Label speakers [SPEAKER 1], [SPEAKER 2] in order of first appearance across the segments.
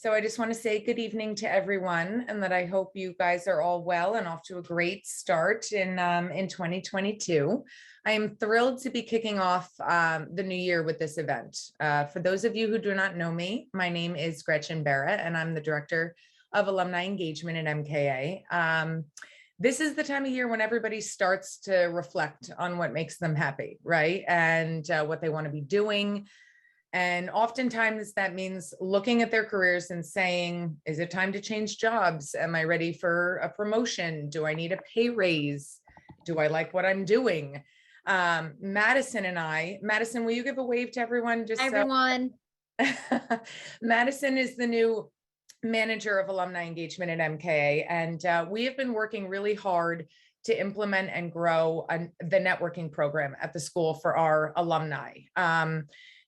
[SPEAKER 1] So I just want to say good evening to everyone, and that I hope you guys are all well and off to a great start in 2022. I am thrilled to be kicking off the new year with this event. For those of you who do not know me, my name is Gretchen Berra, and I'm the Director of Alumni Engagement at MKA. This is the time of year when everybody starts to reflect on what makes them happy, right? And what they want to be doing. And oftentimes that means looking at their careers and saying, is it time to change jobs? Am I ready for a promotion? Do I need a pay raise? Do I like what I'm doing? Madison and I, Madison, will you give a wave to everyone?
[SPEAKER 2] Hi, everyone.
[SPEAKER 1] Madison is the new manager of alumni engagement at MKA. And we have been working really hard to implement and grow the networking program at the school for our alumni.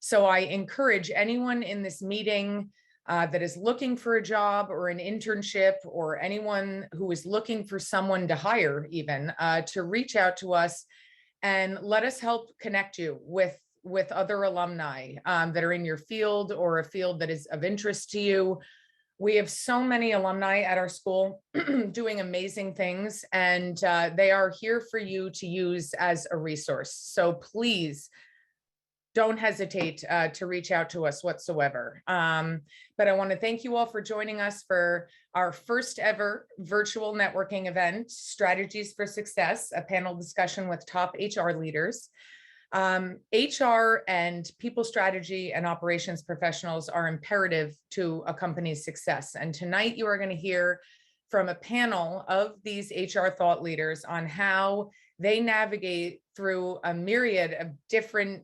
[SPEAKER 1] So I encourage anyone in this meeting that is looking for a job or an internship, or anyone who is looking for someone to hire even, to reach out to us and let us help connect you with other alumni that are in your field or a field that is of interest to you. We have so many alumni at our school doing amazing things, and they are here for you to use as a resource. So please don't hesitate to reach out to us whatsoever. But I want to thank you all for joining us for our first ever virtual networking event, Strategies for Success, a panel discussion with top HR leaders. HR and people strategy and operations professionals are imperative to a company's success. And tonight you are going to hear from a panel of these HR thought leaders on how they navigate through a myriad of different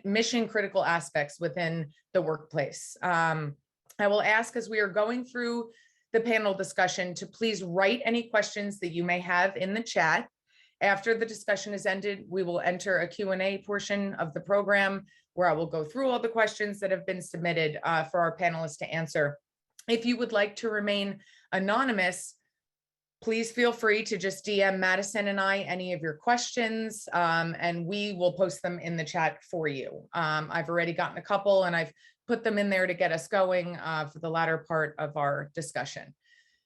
[SPEAKER 1] mission critical aspects within the workplace. I will ask, as we are going through the panel discussion, to please write any questions that you may have in the chat. After the discussion is ended, we will enter a Q&A portion of the program where I will go through all the questions that have been submitted for our panelists to answer. If you would like to remain anonymous, please feel free to just DM Madison and I any of your questions, and we will post them in the chat for you. I've already gotten a couple, and I've put them in there to get us going for the latter part of our discussion.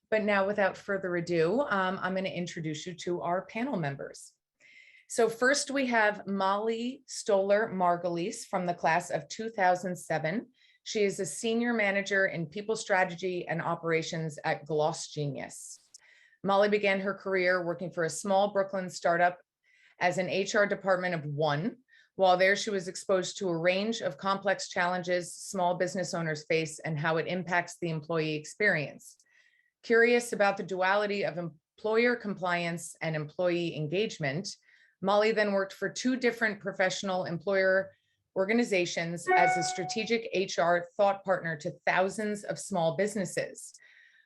[SPEAKER 1] But now, without further ado, I'm going to introduce you to our panel members. So first we have Molly Stoller Margulis from the class of 2007. She is a senior manager in people strategy and operations at Gloss Genius. Molly began her career working for a small Brooklyn startup as an HR department of one. While there, she was exposed to a range of complex challenges small business owners face and how it impacts the employee experience. Curious about the duality of employer compliance and employee engagement, Molly then worked for two different professional employer organizations as a strategic HR thought partner to thousands of small businesses.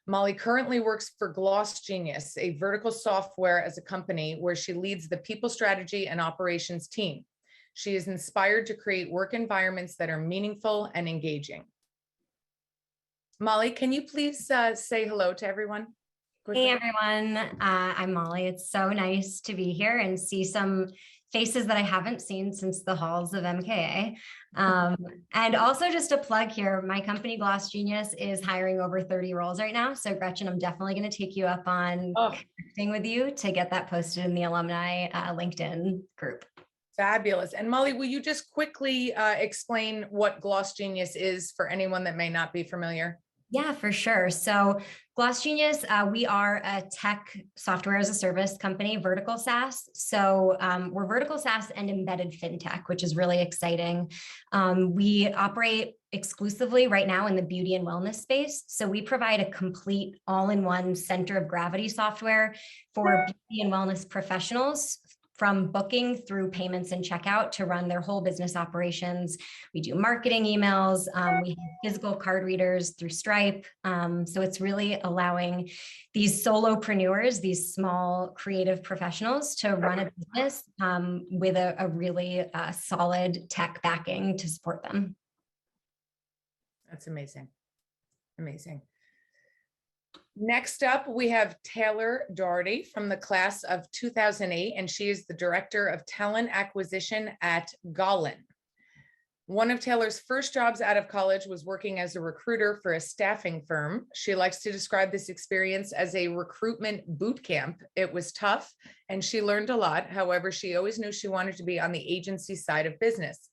[SPEAKER 1] Molly currently works for Gloss Genius, a vertical software as a company where she leads the people strategy and operations team. She is inspired to create work environments that are meaningful and engaging. Molly, can you please say hello to everyone?
[SPEAKER 2] Hey, everyone. I'm Molly. It's so nice to be here and see some faces that I haven't seen since the halls of MKA. And also just a plug here, my company Gloss Genius is hiring over 30 roles right now. So Gretchen, I'm definitely going to take you up on connecting with you to get that posted in the alumni LinkedIn group.
[SPEAKER 1] Fabulous. And Molly, will you just quickly explain what Gloss Genius is for anyone that may not be familiar?
[SPEAKER 2] Yeah, for sure. So Gloss Genius, we are a tech software as a service company, vertical SaaS. So we're vertical SaaS and embedded fintech, which is really exciting. We operate exclusively right now in the beauty and wellness space. So we provide a complete all-in-one center of gravity software for beauty and wellness professionals, from booking through payments and checkout to run their whole business operations. We do marketing emails. We have physical card readers through Stripe. So it's really allowing these solopreneurs, these small creative professionals, to run a business with a really solid tech backing to support them.
[SPEAKER 1] That's amazing. Amazing. Next up, we have Taylor Doherty from the class of 2008, and she is the Director of Talent Acquisition at Gollin. One of Taylor's first jobs out of college was working as a recruiter for a staffing firm. She likes to describe this experience as a recruitment boot camp. It was tough and she learned a lot. However, she always knew she wanted to be on the agency side of business.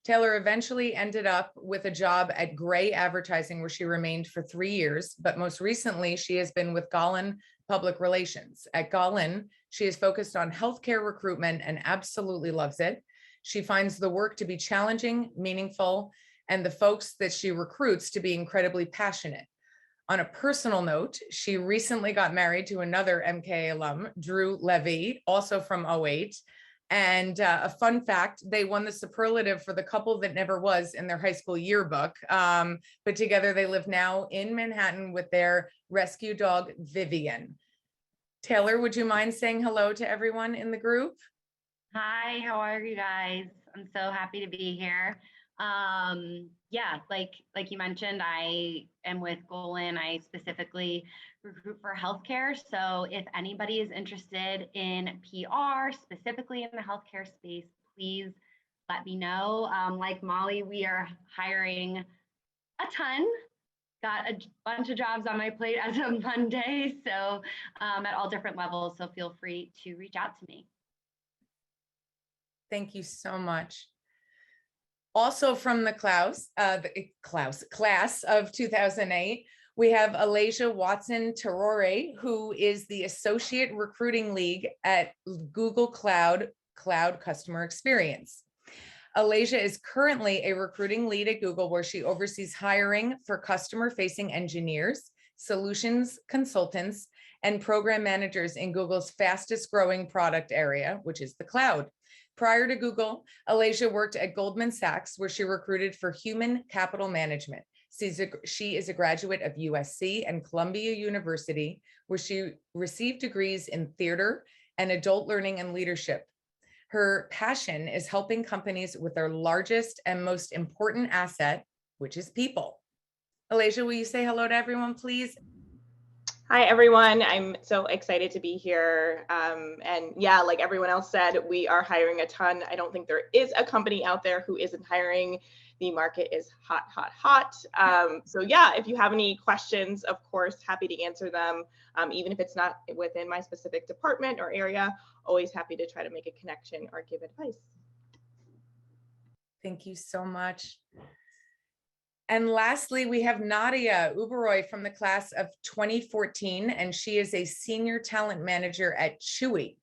[SPEAKER 1] Taylor eventually ended up with a job at Gray Advertising, where she remained for 3 years, but most recently she has been with Gollin Public Relations. At Gollin, she is focused on healthcare recruitment and absolutely loves it. She finds the work to be challenging, meaningful, and the folks that she recruits to be incredibly passionate. On a personal note, she recently got married to another MKA alum, Drew Levy, also from 08. And a fun fact, they won the superlative for the couple that never was in their high school yearbook. But together they live now in Manhattan with their rescue dog, Vivian. Taylor, would you mind saying hello to everyone in the group?
[SPEAKER 3] Hi, how are you guys? I'm so happy to be here. Yeah, like you mentioned, I am with Golan. I specifically recruit for healthcare. So if anybody is interested in PR, specifically in the healthcare space, please let me know. Like Molly, we are hiring a ton. Got a bunch of jobs on my plate as of Monday. So at all different levels. So feel free to reach out to me.
[SPEAKER 1] Thank you so much. Also from the class of 2008, we have Alasia Watson-Terore, who is the Associate Recruiting Lead at Google Cloud Customer Experience. Alasia is currently a recruiting lead at Google, where she oversees hiring for customer-facing engineers, solutions consultants, and program managers in Google's fastest growing product area, which is the cloud. Prior to Google, Alasia worked at Goldman Sachs, where she recruited for human capital management. She is a graduate of USC and Columbia University, where she received degrees in theater and adult learning and leadership. Her passion is helping companies with their largest and most important asset, which is people. Alasia, will you say hello to everyone, please?
[SPEAKER 4] Hi, everyone. I'm so excited to be here. And yeah, like everyone else said, we are hiring a ton. I don't think there is a company out there who isn't hiring. The market is hot, hot, hot. So yeah, if you have any questions, of course, happy to answer them. Even if it's not within my specific department or area, always happy to try to make a connection or give advice.
[SPEAKER 1] Thank you so much. And lastly, we have Nadia Uberoy from the class of 2014, and she is a senior talent manager at Chewy.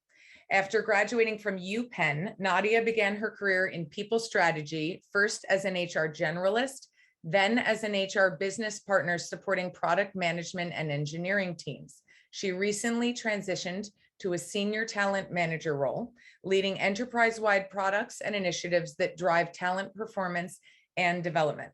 [SPEAKER 1] After graduating from UPenn, Nadia began her career in people strategy, first as an HR generalist, then as an HR business partner supporting product management and engineering teams. She recently transitioned to a senior talent manager role, leading enterprise-wide products and initiatives that drive talent performance and development.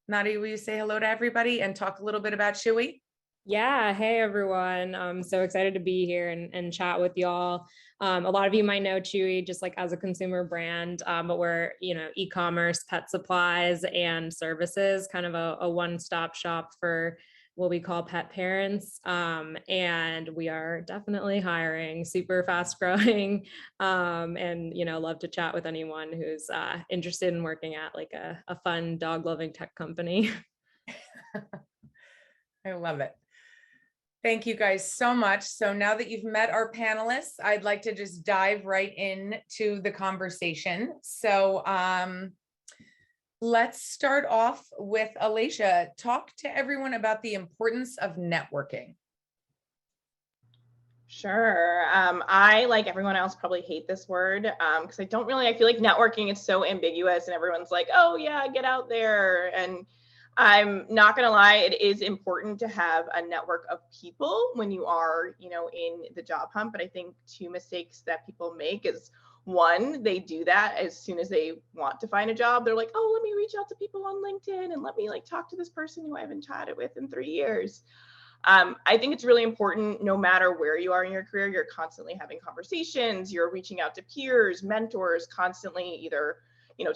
[SPEAKER 1] Nadia, will you say hello to everybody and talk a little bit about Chewy?
[SPEAKER 5] Yeah, hey everyone. I'm so excited to be here and chat with y'all. A lot of you might know Chewy just like as a consumer brand, but we're, e-commerce, pet supplies and services, kind of a one-stop shop for what we call pet parents. And we are definitely hiring, super fast growing, and, love to chat with anyone who's interested in working at like a fun dog loving tech company.
[SPEAKER 1] I love it. Thank you guys so much. So now that you've met our panelists, I'd like to just dive right into the conversation. So let's start off with Alasia. Talk to everyone about the importance of networking.
[SPEAKER 4] Sure. I, like everyone else, probably hate this word because I feel like networking is so ambiguous and everyone's like, oh yeah, get out there. And I'm not going to lie, it is important to have a network of people when you are, in the job hunt. But I think two mistakes that people make is one, they do that as soon as they want to find a job. They're like, oh, let me reach out to people on LinkedIn and let me talk to this person who I haven't chatted with in 3 years. I think it's really important, no matter where you are in your career, you're constantly having conversations, you're reaching out to peers, mentors, constantly either,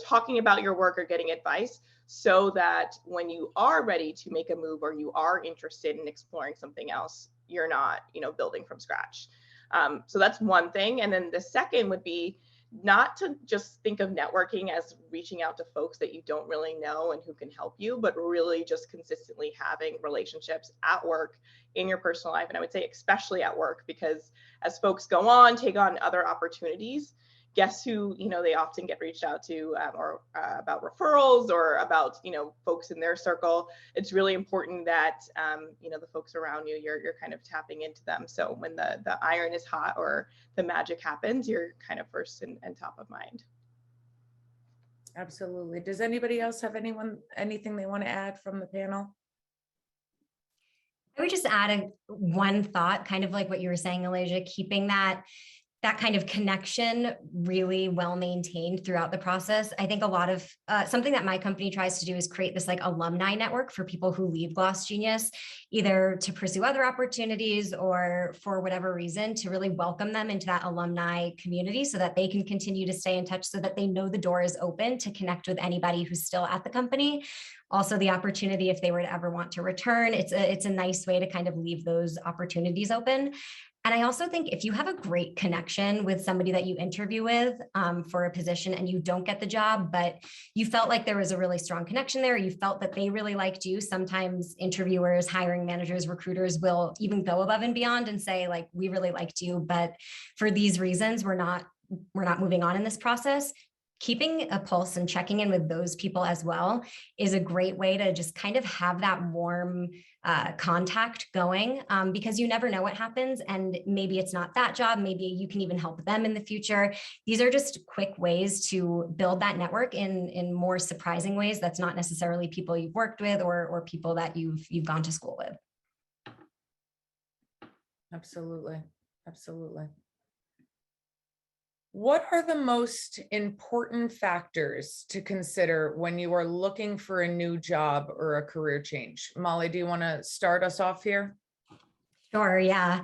[SPEAKER 4] talking about your work or getting advice, so that when you are ready to make a move or you are interested in exploring something else, you're not, building from scratch. So that's one thing. And then the second would be not to just think of networking as reaching out to folks that you don't really know and who can help you, but really just consistently having relationships at work, in your personal life. And I would say especially at work, because as folks go on, take on other opportunities, guess who, they often get reached out to about referrals or about, folks in their circle. It's really important that, the folks around you, you're kind of tapping into them. So when the iron is hot or the magic happens, you're kind of first and top of mind.
[SPEAKER 1] Absolutely. Does anybody else have anything they want to add from the panel?
[SPEAKER 2] I would just add one thought, kind of like what you were saying, Alasia, keeping that kind of connection really well maintained throughout the process. I think a lot of something that my company tries to do is create this like alumni network for people who leave Gloss Genius, either to pursue other opportunities or for whatever reason, to really welcome them into that alumni community so that they can continue to stay in touch, so that they know the door is open to connect with anybody who's still at the company. Also, the opportunity, if they were to ever want to return, it's a nice way to kind of leave those opportunities open. And I also think if you have a great connection with somebody that you interview with for a position and you don't get the job, but you felt like there was a really strong connection there, you felt that they really liked you. Sometimes interviewers, hiring managers, recruiters will even go above and beyond and say, like, we really liked you, but for these reasons, we're not moving on in this process. Keeping a pulse and checking in with those people as well is a great way to just kind of have that warm contact going, because you never know what happens, and maybe it's not that job, maybe you can even help them in the future. These are just quick ways to build that network in more surprising ways. That's not necessarily people you've worked with or people that you've gone to school with.
[SPEAKER 1] Absolutely. Absolutely. What are the most important factors to consider when you are looking for a new job or a career change? Molly, do you want to start us off here?
[SPEAKER 2] Sure, yeah.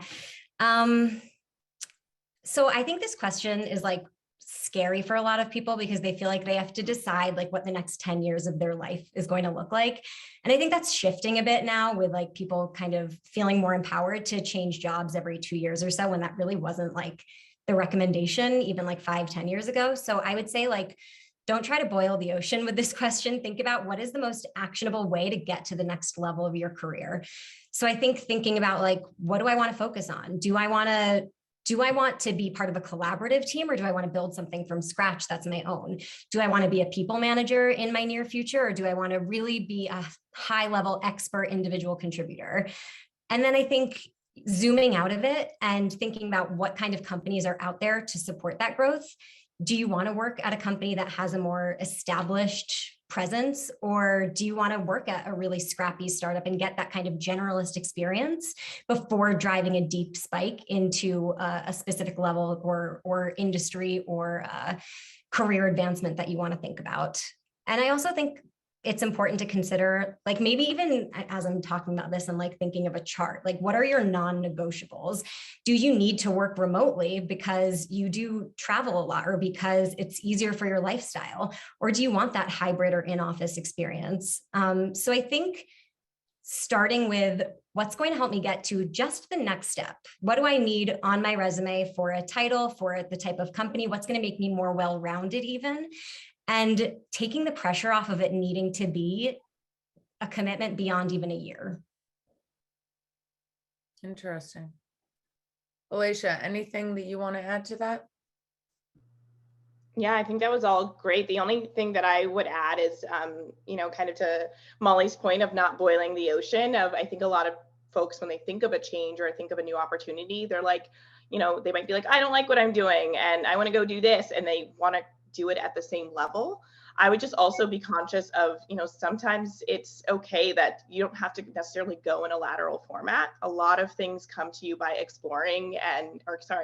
[SPEAKER 2] So I think this question is like scary for a lot of people because they feel like they have to decide like what the next 10 years of their life is going to look like. And I think that's shifting a bit now with like people kind of feeling more empowered to change jobs every 2 years or so, when that really wasn't like the recommendation even like 5-10 years ago. So I would say, like, don't try to boil the ocean with this question. Think about what is the most actionable way to get to the next level of your career. So I think thinking about like, what do I want to focus on? Do I want to be part of a collaborative team, or do I want to build something from scratch that's my own? Do I want to be a people manager in my near future, or do I want to really be a high level expert individual contributor? And then I think zooming out of it and thinking about what kind of companies are out there to support that growth. Do you want to work at a company that has a more established presence, or do you want to work at a really scrappy startup and get that kind of generalist experience before driving a deep spike into a specific level or industry or career advancement that you want to think about? And I also think it's important to consider, like, maybe even as I'm talking about this, I'm like thinking of a chart, like, what are your non-negotiables? Do you need to work remotely because you do travel a lot, or because it's easier for your lifestyle? Or do you want that hybrid or in-office experience? So I think starting with what's going to help me get to just the next step. What do I need on my resume for a title, for the type of company? What's going to make me more well-rounded even? And taking the pressure off of it needing to be a commitment beyond even a year.
[SPEAKER 1] Interesting. Alasia, anything that you want to add to that?
[SPEAKER 4] Yeah, I think that was all great. The only thing that I would add is, kind of to Molly's point of not boiling the ocean, of I think a lot of folks, when they think of a change or think of a new opportunity, they're like, they might be like, I don't like what I'm doing and I want to go do this, and they want to do it at the same level. I would just also be conscious of, sometimes it's okay that you don't have to necessarily go in a lateral format. A lot of things come to you by exploring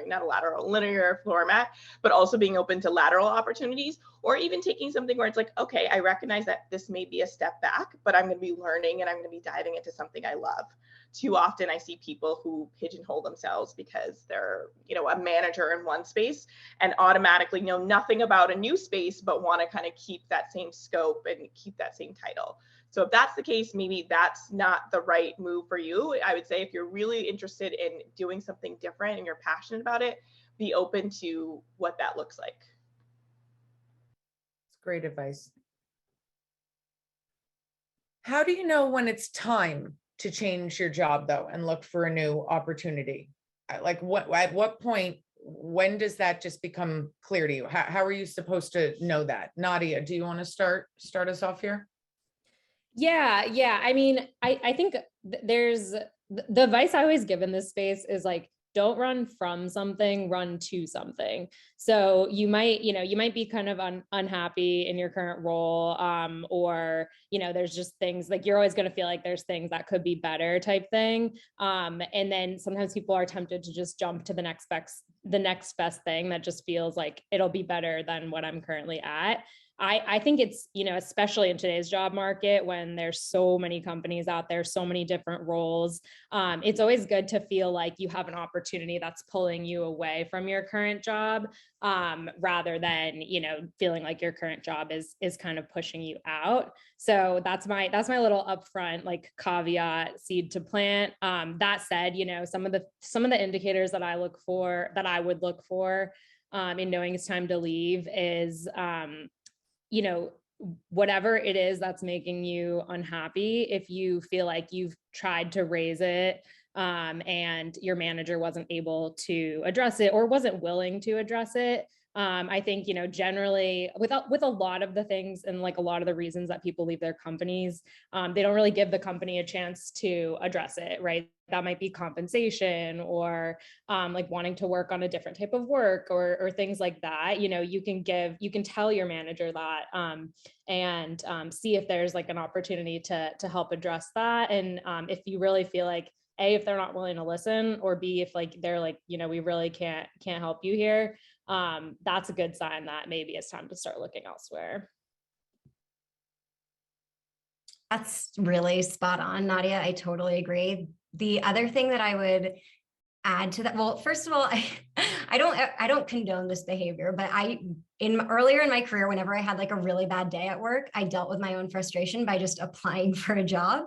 [SPEAKER 4] not a lateral, linear format, but also being open to lateral opportunities, or even taking something where it's like, okay, I recognize that this may be a step back, but I'm going to be learning and I'm going to be diving into something I love. Too often I see people who pigeonhole themselves because they're, a manager in one space and automatically know nothing about a new space, but want to kind of keep that same scope and keep that same title. So if that's the case, maybe that's not the right move for you. I would say if you're really interested in doing something different and you're passionate about it, be open to what that looks like.
[SPEAKER 1] great advice. How do you know when it's time to change your job though and look for a new opportunity? Like at what point, when does that just become clear to you? How are you supposed to know that? Nadia, do you want to start us off here?
[SPEAKER 5] Yeah. I mean, I think there's the advice I always give in this space is like, don't run from something, run to something. So you might be kind of unhappy in your current role, or, there's just things like you're always going to feel like there's things that could be better type thing. And then sometimes people are tempted to just jump to the next best thing that just feels like it'll be better than what I'm currently at. I think it's, especially in today's job market, when there's so many companies out there, so many different roles, it's always good to feel like you have an opportunity that's pulling you away from your current job, rather than, feeling like your current job is kind of pushing you out. So that's my little upfront, like, caveat, seed to plant. That said, some of the indicators that I would look for, in knowing it's time to leave is, whatever it is that's making you unhappy, if you feel like you've tried to raise it, and your manager wasn't able to address it or wasn't willing to address it. I think, generally with a lot of the things and like a lot of the reasons that people leave their companies, they don't really give the company a chance to address it, right? That might be compensation or like wanting to work on a different type of work or things like that. You can tell your manager that, and see if there's like an opportunity to help address that. And if you really feel like, A, if they're not willing to listen, or B, if like they're like, we really can't help you here, that's a good sign that maybe it's time to start looking elsewhere.
[SPEAKER 2] That's really spot on, Nadia. I totally agree. The other thing that I would add to that, well, first of all, I don't condone this behavior, but earlier in my career, whenever I had like a really bad day at work, I dealt with my own frustration by just applying for a job.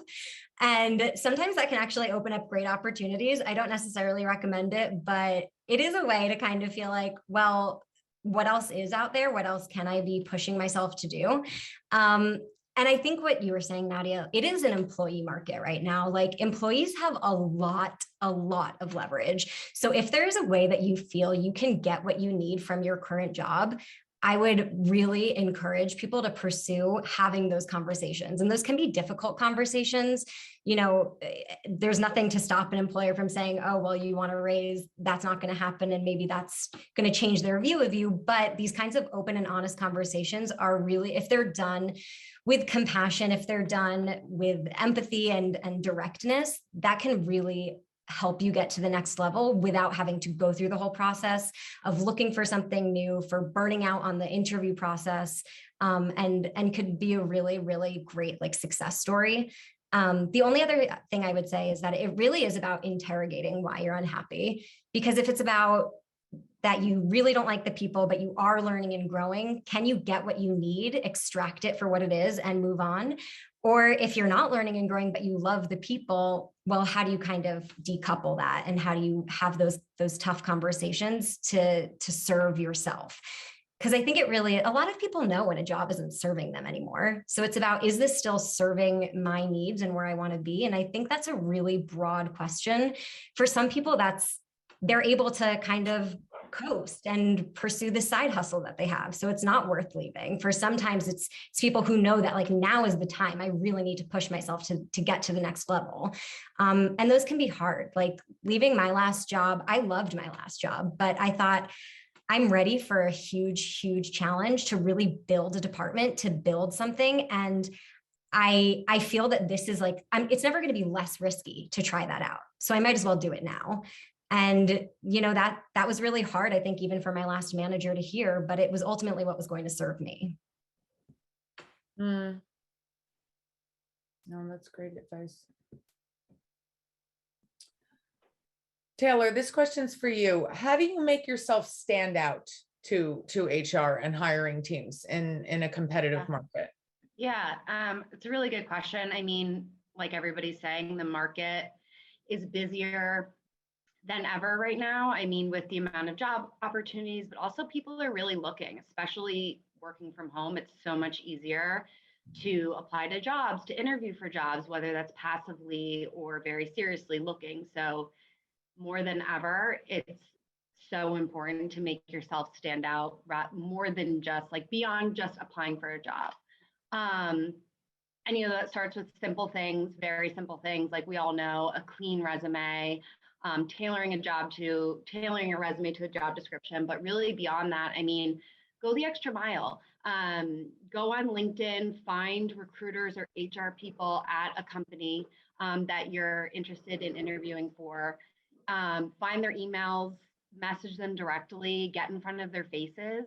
[SPEAKER 2] And sometimes that can actually open up great opportunities. I don't necessarily recommend it, but it is a way to kind of feel like, well, what else is out there? What else can I be pushing myself to do? And I think what you were saying, Nadia, it is an employee market right now. Like, employees have a lot of leverage. So if there's a way that you feel you can get what you need from your current job, I would really encourage people to pursue having those conversations. And those can be difficult conversations. There's nothing to stop an employer from saying, oh, well, you want to raise, that's not going to happen. And maybe that's going to change their view of you. But these kinds of open and honest conversations are really, if they're done with compassion, if they're done with empathy and directness, that can really help you get to the next level without having to go through the whole process of looking for something new, for burning out on the interview process, and could be a really, really great like success story. The only other thing I would say is that it really is about interrogating why you're unhappy, because if it's about that you really don't like the people, but you are learning and growing, can you get what you need, extract it for what it is, and move on? Or if you're not learning and growing, but you love the people, well, how do you kind of decouple that? And how do you have those tough conversations to serve yourself? Because I think a lot of people know when a job isn't serving them anymore. So it's about, is this still serving my needs and where I want to be? And I think that's a really broad question. For some people, they're able to kind of coast and pursue the side hustle that they have. So it's not worth leaving. For sometimes it's people who know that like, now is the time, I really need to push myself to get to the next level. And those can be hard. Like leaving my last job, I loved my last job, but I thought, I'm ready for a huge, huge challenge to really build a department, to build something. And I feel that this is like, it's never going to be less risky to try that out. So I might as well do it now. And, that was really hard, I think, even for my last manager to hear, but it was ultimately what was going to serve me.
[SPEAKER 1] No, that's great advice. Taylor, this question's for you. How do you make yourself stand out to HR and hiring teams in a competitive market?
[SPEAKER 3] Yeah, it's a really good question. I mean, like everybody's saying, the market is busier than ever right now. I mean, with the amount of job opportunities, but also people are really looking, especially working from home, it's so much easier to apply to jobs, to interview for jobs, whether that's passively or very seriously looking. So more than ever, it's so important to make yourself stand out more than just like beyond just applying for a job. And, you know, that starts with simple things, very simple things. Like we all know, a clean resume, tailoring your resume to a job description. But really beyond that, I mean, go the extra mile. Go on LinkedIn, find recruiters or HR people at a company that you're interested in interviewing for. Find their emails, message them directly, get in front of their faces.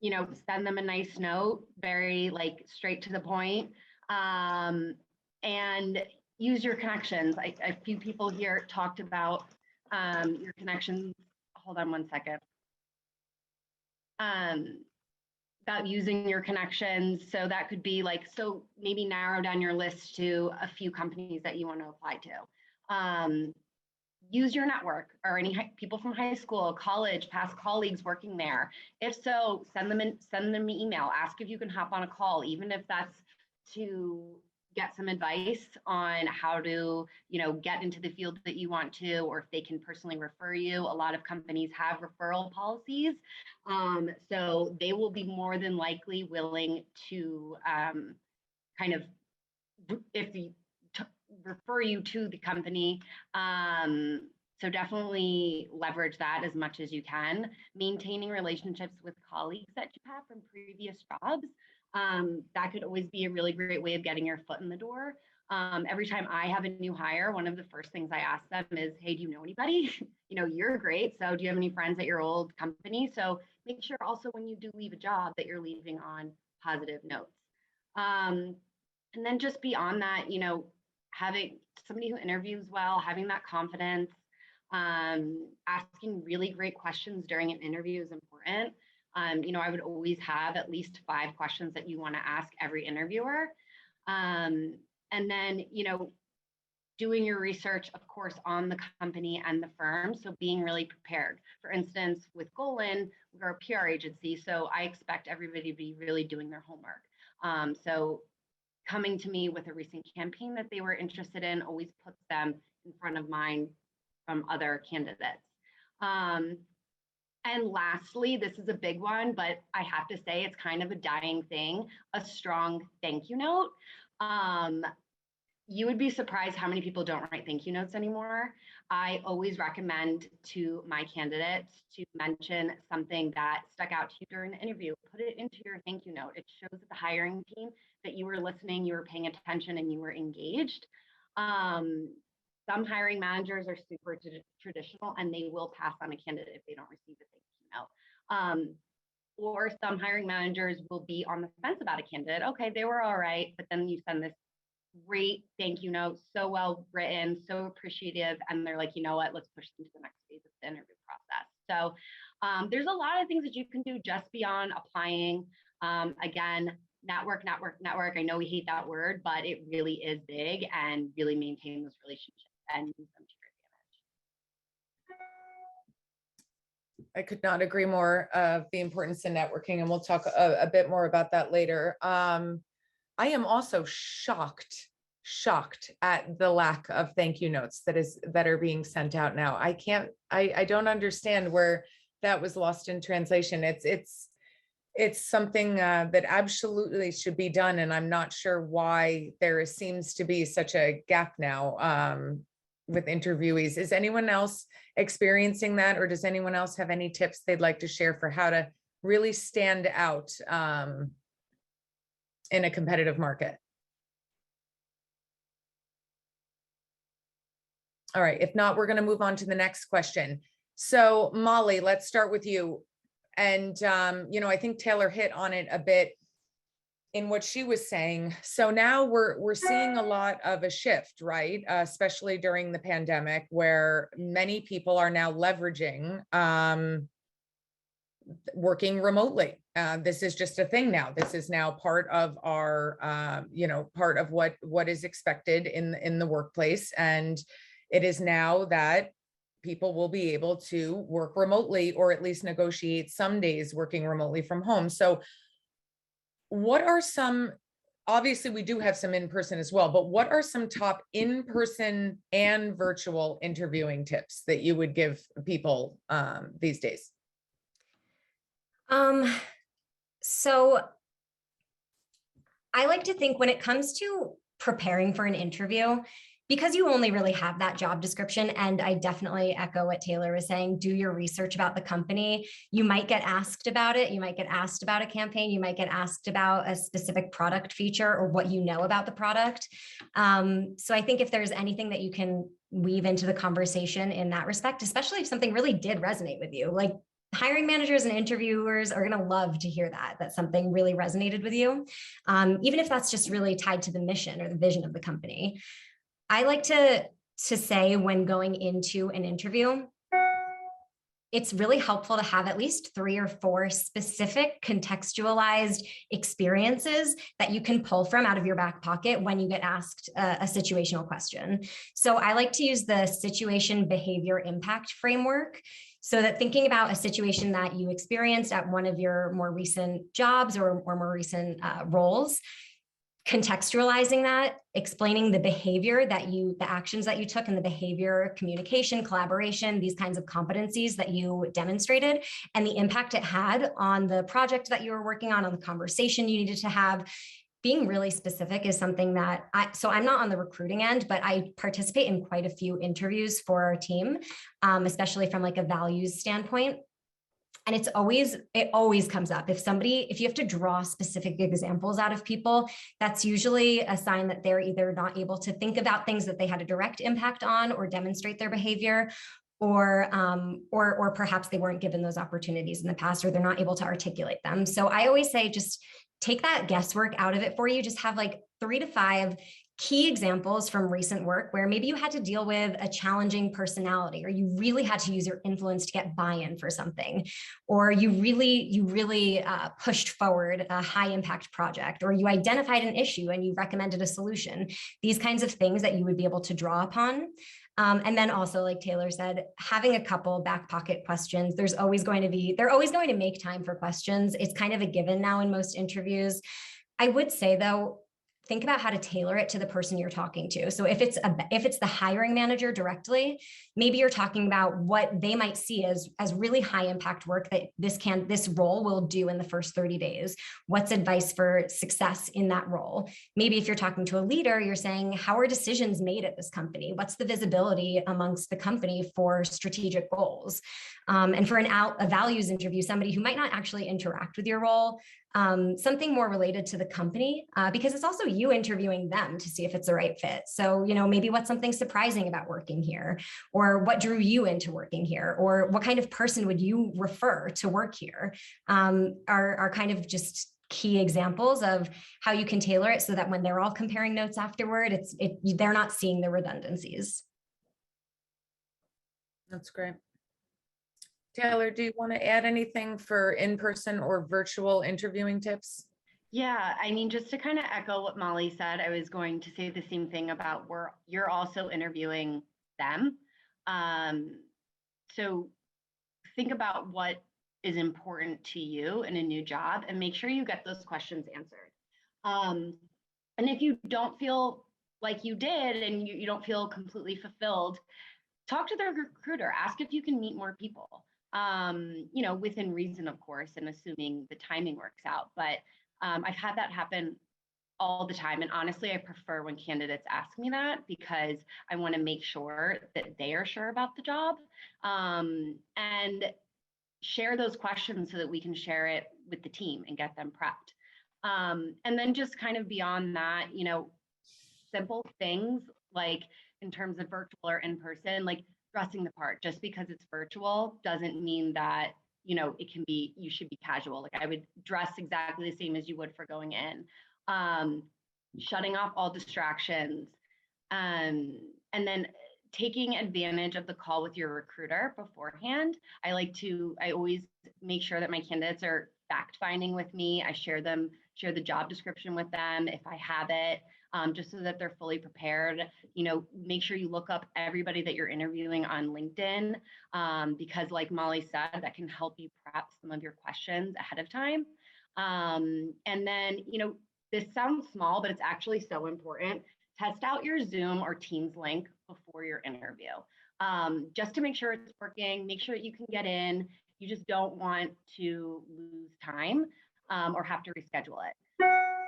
[SPEAKER 3] You know, send them a nice note, very like straight to the point, and use your connections. A few people here talked about your connections. Hold on one second. About using your connections. So that could be like, so maybe narrow down your list to a few companies that you want to apply to. Use your network or any people from high school, college, past colleagues working there. If so, send them an email, ask if you can hop on a call, even if that's to get some advice on how to, you know, get into the field that you want to, or if they can personally refer you. A lot of companies have referral policies. So they will be more than likely willing to kind of, if you refer you to the company. So definitely leverage that as much as you can. Maintaining relationships with colleagues that you have from previous jobs. That could always be a really great way of getting your foot in the door. Every time I have a new hire, one of the first things I ask them is, hey, do you know anybody? You know, you're great. So do you have any friends at your old company? So make sure also when you do leave a job that you're leaving on positive notes. And then just beyond that, you know, having somebody who interviews well, having that confidence, asking really great questions during an interview is important. You know, I would always have at least 5 questions that you want to ask every interviewer. And then, you know, doing your research, of course, on the company and the firm. So being really prepared. For instance, with Golan, we're a PR agency. So I expect everybody to be really doing their homework. So coming to me with a recent campaign that they were interested in always puts them in front of mine from other candidates. And lastly, this is a big one, but I have to say it's kind of a dying thing, a strong thank you note. You would be surprised how many people don't write thank you notes anymore. I always recommend to my candidates to mention something that stuck out to you during the interview. Put it into your thank you note. It shows the hiring team that you were listening, you were paying attention, and you were engaged. Some hiring managers are super traditional and they will pass on a candidate if they don't receive a thank you note. Or some hiring managers will be on the fence about a candidate. Okay, they were all right, but then you send this great thank you note, so well written, so appreciative, and they're like, you know what, let's push them to the next phase of the interview process. So there's a lot of things that you can do just beyond applying. Again, network. I know we hate that word, but it really is big, and really maintain those relationships and use them to your advantage.
[SPEAKER 1] I could not agree more of the importance of networking, and we'll talk a bit more about that later. I am also shocked at the lack of thank you notes that are being sent out now. I don't understand where that was lost in translation. It's something that absolutely should be done, and I'm not sure why there seems to be such a gap now with interviewees. Is anyone else experiencing that, or does anyone else have any tips they'd like to share for how to really stand out in a competitive market? All right, if not, we're going to move on to the next question. So Molly, let's start with you. And, you know, I think Taylor hit on it a bit in what she was saying. So now we're seeing a lot of a shift, right? Especially during the pandemic, where many people are now leveraging working remotely. This is just a thing now. This is now part of our, you know, part of what is expected in the workplace. And it is now that people will be able to work remotely, or at least negotiate some days working remotely from home. So what are some, obviously we do have some in-person as well, but what are some top in-person and virtual interviewing tips that you would give people these days?
[SPEAKER 2] So I like to think when it comes to preparing for an interview, because you only really have that job description, and I definitely echo what Taylor was saying, do your research about the company. You might get asked about it. You might get asked about a campaign. You might get asked about a specific product feature or what you know about the product. So I think if there's anything that you can weave into the conversation in that respect, especially if something really did resonate with you, like hiring managers and interviewers are going to love to hear that something really resonated with you, even if that's just really tied to the mission or the vision of the company. I like to say when going into an interview, it's really helpful to have at least 3 or 4 specific contextualized experiences that you can pull from out of your back pocket when you get asked a situational question. So I like to use the situation behavior impact framework, so that thinking about a situation that you experienced at one of your more recent jobs or more recent roles, contextualizing that, explaining the behavior that the actions that you took and the behavior, communication, collaboration, these kinds of competencies that you demonstrated and the impact it had on the project that you were working on the conversation you needed to have. Being really specific is something that so I'm not on the recruiting end, but I participate in quite a few interviews for our team, especially from like a values standpoint. And it always comes up. If you have to draw specific examples out of people, that's usually a sign that they're either not able to think about things that they had a direct impact on or demonstrate their behavior, or perhaps they weren't given those opportunities in the past, or they're not able to articulate them. So I always say, just take that guesswork out of it for you. Just have like 3 to 5 key examples from recent work where maybe you had to deal with a challenging personality, or you really had to use your influence to get buy-in for something, or you really pushed forward a high impact project, or you identified an issue and you recommended a solution. These kinds of things that you would be able to draw upon. And then also, like Taylor said, having a couple back pocket questions. They're always going to make time for questions. It's kind of a given now in most interviews. I would say though, think about how to tailor it to the person you're talking to. So if it's the hiring manager directly, maybe you're talking about what they might see as really high impact work that this role will do in the first 30 days. What's advice for success in that role? Maybe if you're talking to a leader, you're saying, how are decisions made at this company? What's the visibility amongst the company for strategic goals? And for a values interview, somebody who might not actually interact with your role, something more related to the company, because it's also you interviewing them to see if it's the right fit. So, maybe what's something surprising about working here, or what drew you into working here, or what kind of person would you refer to work here, are kind of just key examples of how you can tailor it so that when they're all comparing notes afterward, they're not seeing the redundancies.
[SPEAKER 1] That's great. Taylor, do you want to add anything for in-person or virtual interviewing tips?
[SPEAKER 3] Yeah, I mean, just to kind of echo what Molly said, I was going to say the same thing about you're also interviewing them. So think about what is important to you in a new job and make sure you get those questions answered. And if you don't feel like you did and you don't feel completely fulfilled, talk to the recruiter, ask if you can meet more people. Within reason, of course, and assuming the timing works out. But I've had that happen all the time. And honestly, I prefer when candidates ask me that, because I want to make sure that they are sure about the job, and share those questions so that we can share it with the team and get them prepped. And then just kind of beyond that, simple things like in terms of virtual or in person, like dressing the part. Just because it's virtual doesn't mean that, you should be casual. Like I would dress exactly the same as you would for going in, shutting off all distractions, and then taking advantage of the call with your recruiter beforehand. I always make sure that my candidates are fact finding with me. I share the job description with them if I have it. just so that they're fully prepared. Make sure you look up everybody that you're interviewing on LinkedIn, because like Molly said, that can help you prep some of your questions ahead of time. And then, this sounds small, but it's actually so important. Test out your Zoom or Teams link before your interview, just to make sure it's working, make sure that you can get in. You just don't want to lose time or have to reschedule it.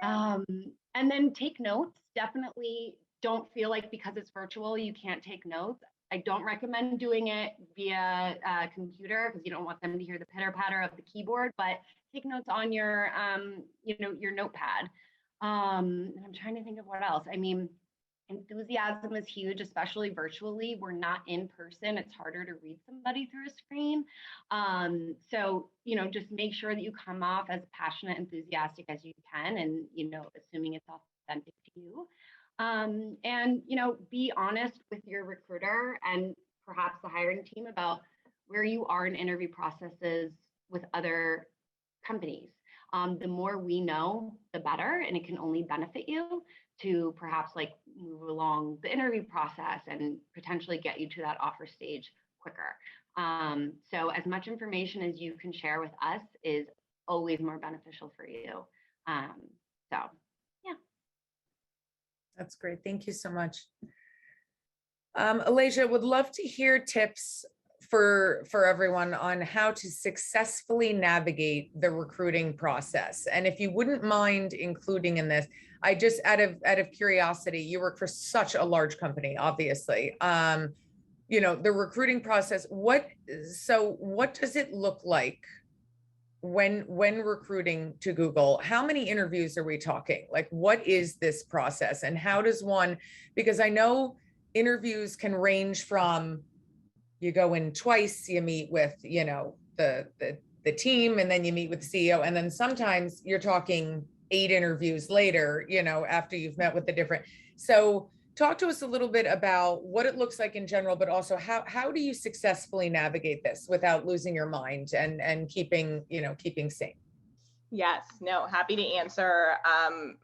[SPEAKER 3] And then take notes. Definitely don't feel like because it's virtual, you can't take notes. I don't recommend doing it via computer because you don't want them to hear the pitter patter of the keyboard, but take notes on your, your notepad. I'm trying to think of what else. I mean, enthusiasm is huge, especially virtually. We're not in person. It's harder to read somebody through a screen. So, just make sure that you come off as passionate, enthusiastic as you can, and, assuming it's authentic to you. And, be honest with your recruiter and perhaps the hiring team about where you are in interview processes with other companies. The more we know, the better, and it can only benefit you to perhaps move along the interview process and potentially get you to that offer stage quicker. So as much information as you can share with us is always more beneficial for you. So yeah.
[SPEAKER 1] That's great. Thank you so much. Alasia, would love to hear tips for everyone on how to successfully navigate the recruiting process. And if you wouldn't mind including in this, I just out of curiosity, you work for such a large company, obviously. The recruiting process, what does it look like when recruiting to Google? How many interviews are we talking? Like, what is this process and how does one, because I know interviews can range from you go in twice, you meet with, the team, and then you meet with the CEO. And then sometimes you're talking 8 interviews later, after you've met with the different. So talk to us a little bit about what it looks like in general, but also how do you successfully navigate this without losing your mind and keeping sane?
[SPEAKER 4] Yes, no, happy to answer.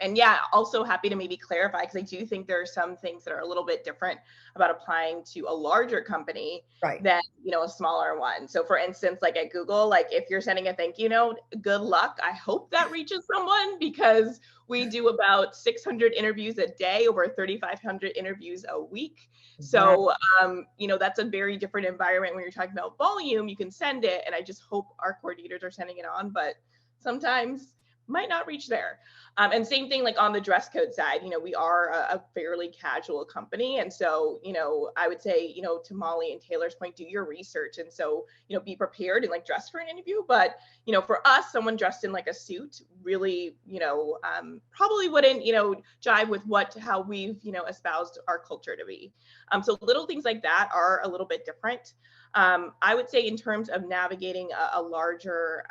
[SPEAKER 4] And yeah, also happy to maybe clarify, because I do think there are some things that are a little bit different about applying to a larger company than, a smaller one. So for instance, like at Google, if you're sending a thank you note, good luck. I hope that reaches someone, because we do about 600 interviews a day, over 3,500 interviews a week. So, that's a very different environment when you're talking about volume. You can send it, and I just hope our coordinators are sending it on, but sometimes might not reach there. And same thing on the dress code side, we are a fairly casual company. And so, I would say, to Molly and Taylor's point, do your research. And so, be prepared and dress for an interview. But, for us, someone dressed in a suit really, probably wouldn't, jive with how we've, espoused our culture to be. So little things like that are a little bit different. I would say in terms of navigating a larger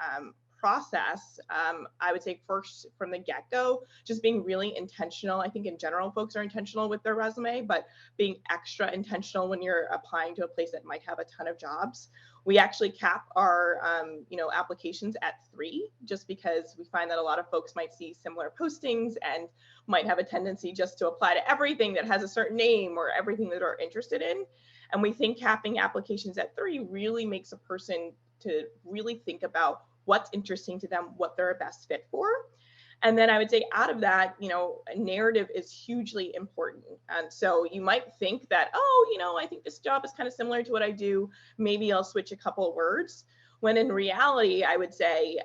[SPEAKER 4] process, I would say first from the get-go, just being really intentional. I think in general, folks are intentional with their resume, but being extra intentional when you're applying to a place that might have a ton of jobs. We actually cap our, applications at 3, just because we find that a lot of folks might see similar postings and might have a tendency just to apply to everything that has a certain name or everything that they're interested in. And we think capping applications at 3 really makes a person to really think about what's interesting to them, what they're a best fit for. And then I would say out of that, narrative is hugely important. And so you might think that, I think this job is kind of similar to what I do. Maybe I'll switch a couple of words. When in reality, I would say,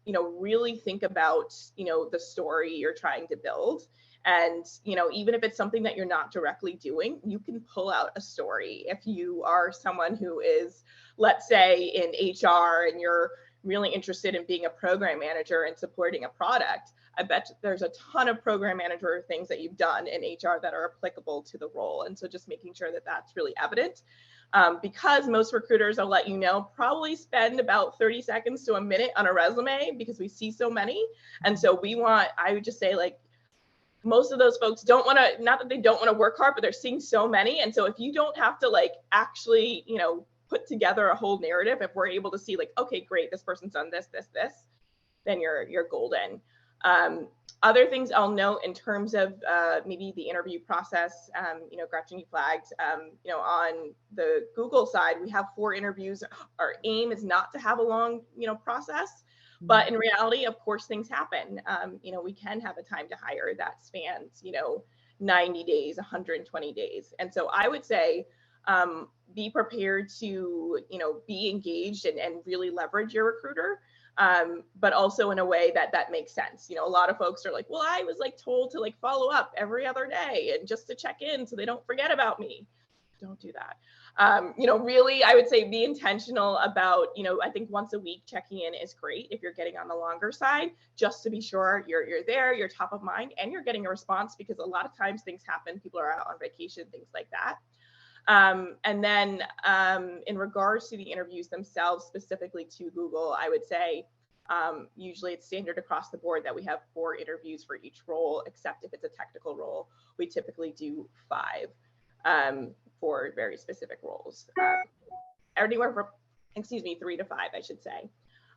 [SPEAKER 4] really think about, the story you're trying to build. And, even if it's something that you're not directly doing, you can pull out a story. If you are someone who is, let's say, in HR and you're really interested in being a program manager and supporting a product, I bet there's a ton of program manager things that you've done in HR that are applicable to the role. And so just making sure that that's really evident. Because most recruiters will let you know, probably spend about 30 seconds to a minute on a resume, because we see so many. And so I would just say most of those folks don't want to, not that they don't want to work hard, but they're seeing so many. And so if you don't have to actually, put together a whole narrative, if we're able to see okay, great, this person's done this, then you're golden. Other things I'll note in terms of maybe the interview process, Gretchen, you flagged, on the Google side, we have 4 interviews. Our aim is not to have a long, process, but in reality, of course, things happen. We can have a time to hire that spans, 90 days, 120 days. And so I would say, be prepared to, be engaged and really leverage your recruiter. But also in a way that makes sense. A lot of folks are like, well, I was told to follow up every other day and just to check in so they don't forget about me. Don't do that. Really, I would say be intentional about, I think once a week checking in is great if you're getting on the longer side, just to be sure you're there, you're top of mind, and you're getting a response, because a lot of times things happen, people are out on vacation, things like that. And then in regards to the interviews themselves, specifically to Google, I would say usually it's standard across the board that we have 4 interviews for each role, except if it's a technical role, we typically do 5 for very specific roles. Anywhere from, 3 to 5, I should say.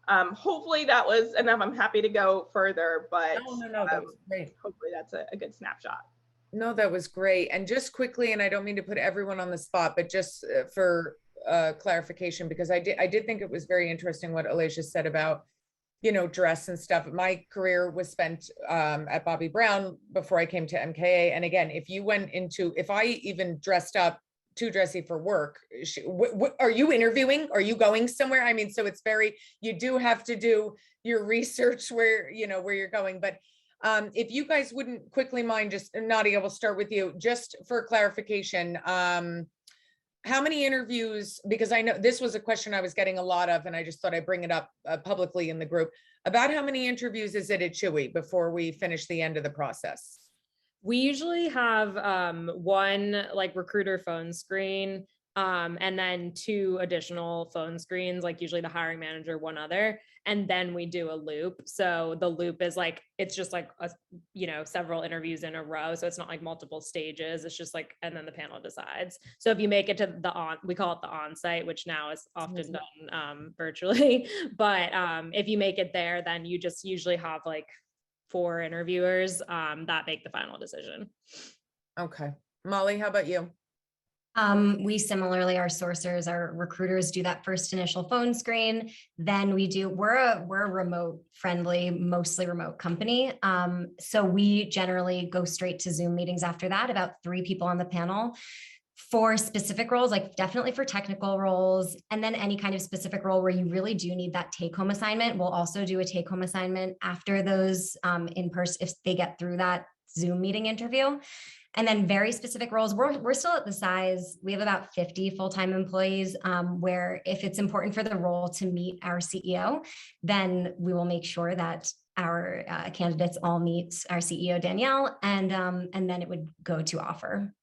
[SPEAKER 4] Hopefully that was enough. I'm happy to go further, but
[SPEAKER 1] No, that was great.
[SPEAKER 4] Hopefully that's a good snapshot.
[SPEAKER 1] No, that was great. And just quickly, and I don't mean to put everyone on the spot, but just for clarification, because I did think it was very interesting what Alicia said about, dress and stuff. My career was spent at Bobby Brown before I came to MKA. And again, if I even dressed up too dressy for work, are you interviewing? Are you going somewhere? I mean, so it's you do have to do your research where you're going. But if you guys wouldn't quickly mind, just Nadia, we'll start with you, just for clarification. How many interviews, because I know this was a question I was getting a lot of, and I just thought I'd bring it up publicly in the group, about how many interviews is it at Chewy before we finish the end of the process?
[SPEAKER 5] We usually have 1 recruiter phone screen, and then 2 additional phone screens, usually the hiring manager, 1 other, and then we do a loop. So the loop is it's just several interviews in a row. So it's not multiple stages. It's just and then the panel decides. So if you make it to we call it the on-site, which now is often done virtually. But if you make it there, then you just usually have 4 interviewers that make the final decision.
[SPEAKER 1] Okay. Molly, how about you?
[SPEAKER 2] We similarly, our sourcers, our recruiters do that first initial phone screen. Then we're a remote friendly, mostly remote company. So we generally go straight to Zoom meetings after that, about 3 people on the panel for specific roles, definitely for technical roles. And then any kind of specific role where you really do need that take-home assignment. We'll also do a take-home assignment after those in person, if they get through that Zoom meeting interview. And then very specific roles, we're still at the size, we have about 50 full-time employees, where if it's important for the role to meet our CEO, then we will make sure that our candidates all meet our CEO, Danielle, and then it would go to offer.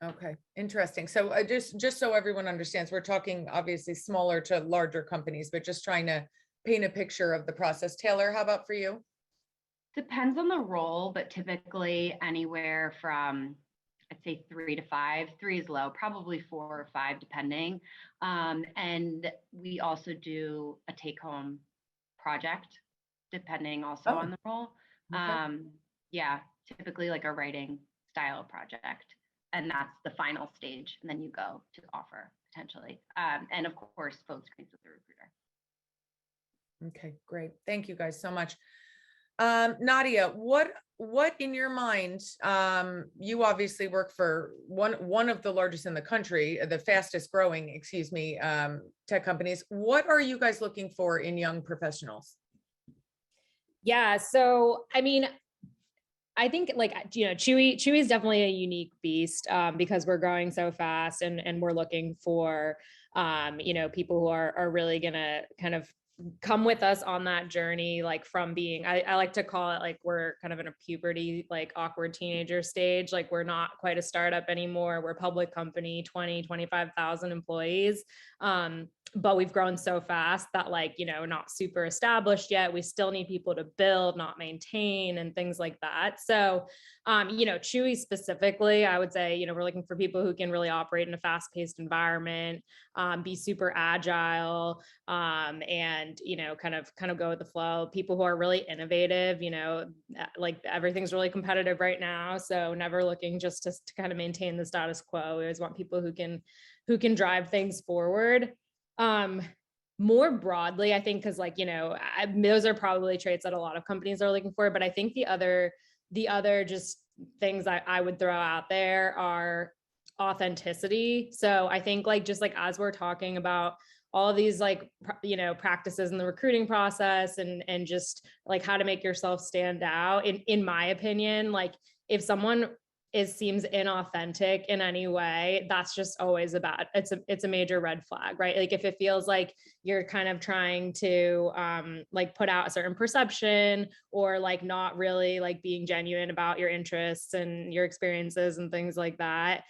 [SPEAKER 1] Okay, interesting. So just so everyone understands, we're talking obviously smaller to larger companies, but just trying to paint a picture of the process. Taylor, how about for you?
[SPEAKER 3] Depends on the role, but typically anywhere from, I'd say 3 to 5. 3 is low, probably 4 or 5, depending. And we also do a take-home project, depending also on the role.
[SPEAKER 1] Okay.
[SPEAKER 3] Yeah, typically a writing style project. And that's the final stage. And then you go to offer potentially. And of course, phone screens with the recruiter.
[SPEAKER 1] Okay, great. Thank you guys so much. Nadia, what in your mind, you obviously work for one of the largest in the country, the fastest growing, tech companies. What are you guys looking for in young professionals?
[SPEAKER 5] Yeah, so I mean, I think Chewy is definitely a unique beast because we're growing so fast, and we're looking for people who are really gonna kind of come with us on that journey, from being, I like to call it we're kind of in a puberty, awkward teenager stage. We're not quite a startup anymore. We're a public company, 25,000 employees. but we've grown so fast that like, you know, not super established yet. We still need people to build, not maintain, and things like that. So, you know, Chewy specifically, I would say, you know, we're looking for people who can really operate in a fast-paced environment, be super agile, and, you know, kind of go with the flow. People who are really innovative, you know, like everything's really competitive right now. So never looking just to kind of maintain the status quo. We always want people who can drive things forward. More broadly, I think, because like, you know, those are probably traits that a lot of companies are looking for, but I think the other just things I would throw out there are authenticity. So I think like, just like, as we're talking about all of these like, you know, practices in the recruiting process and just like how to make yourself stand out, in my opinion, like if someone seems inauthentic in any way, that's just always it's a major red flag, right? Like if it feels like you're kind of trying to like put out a certain perception, or like not really like being genuine about your interests and your experiences and things like that,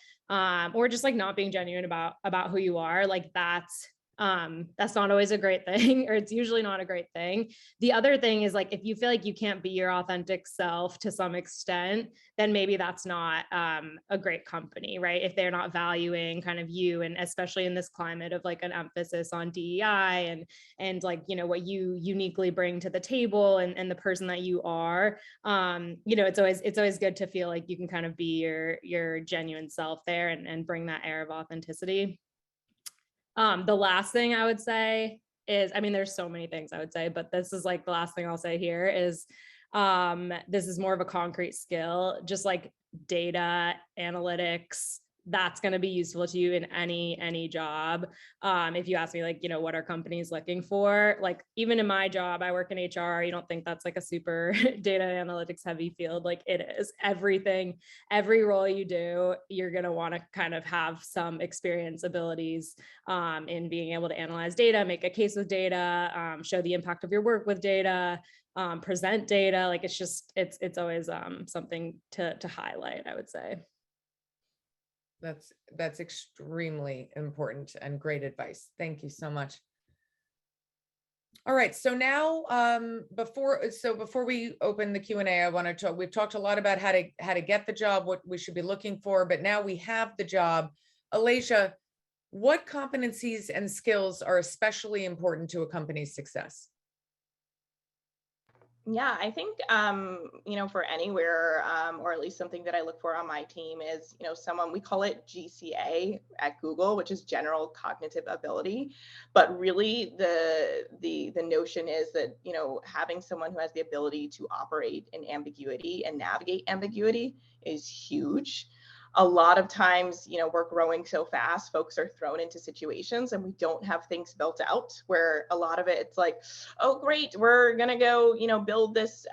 [SPEAKER 5] or just like not being genuine about who you are, like that's not always a great thing, or it's usually not a great thing. The other thing is like, if you feel like you can't be your authentic self to some extent, then maybe that's not a great company, right? If they're not valuing kind of you, and especially in this climate of like an emphasis on DEI and like, you know, what you uniquely bring to the table and the person that you are, you know, it's always good to feel like you can kind of be your genuine self there and bring that air of authenticity. The last thing I would say is, I mean, there's so many things I would say, but this is like the last thing I'll say here is, this is more of a concrete skill, just like data analytics. That's going to be useful to you in any job. If you ask me, like, you know, what are companies looking for? Like, even in my job, I work in HR. You don't think that's like a super data analytics heavy field? Like it is. Every role you do, you're going to want to kind of have some experience, abilities in being able to analyze data, make a case with data, show the impact of your work with data, present data. Like it's always something to highlight, I would say.
[SPEAKER 1] That's extremely important and great advice. Thank you so much. All right, so now before we open the Q&A, I want to talk. We've talked a lot about how to get the job, what we should be looking for, but now we have the job. Alasia, what competencies and skills are especially important to a company's success?
[SPEAKER 4] Yeah, I think, you know, for anywhere, or at least something that I look for on my team is, you know, someone, we call it GCA at Google, which is general cognitive ability. But really the notion is that, you know, having someone who has the ability to operate in ambiguity and navigate ambiguity is huge. A lot of times, you know, we're growing so fast, folks are thrown into situations and we don't have things built out, where a lot of it, it's like, oh, great, we're going to go, you know, build this,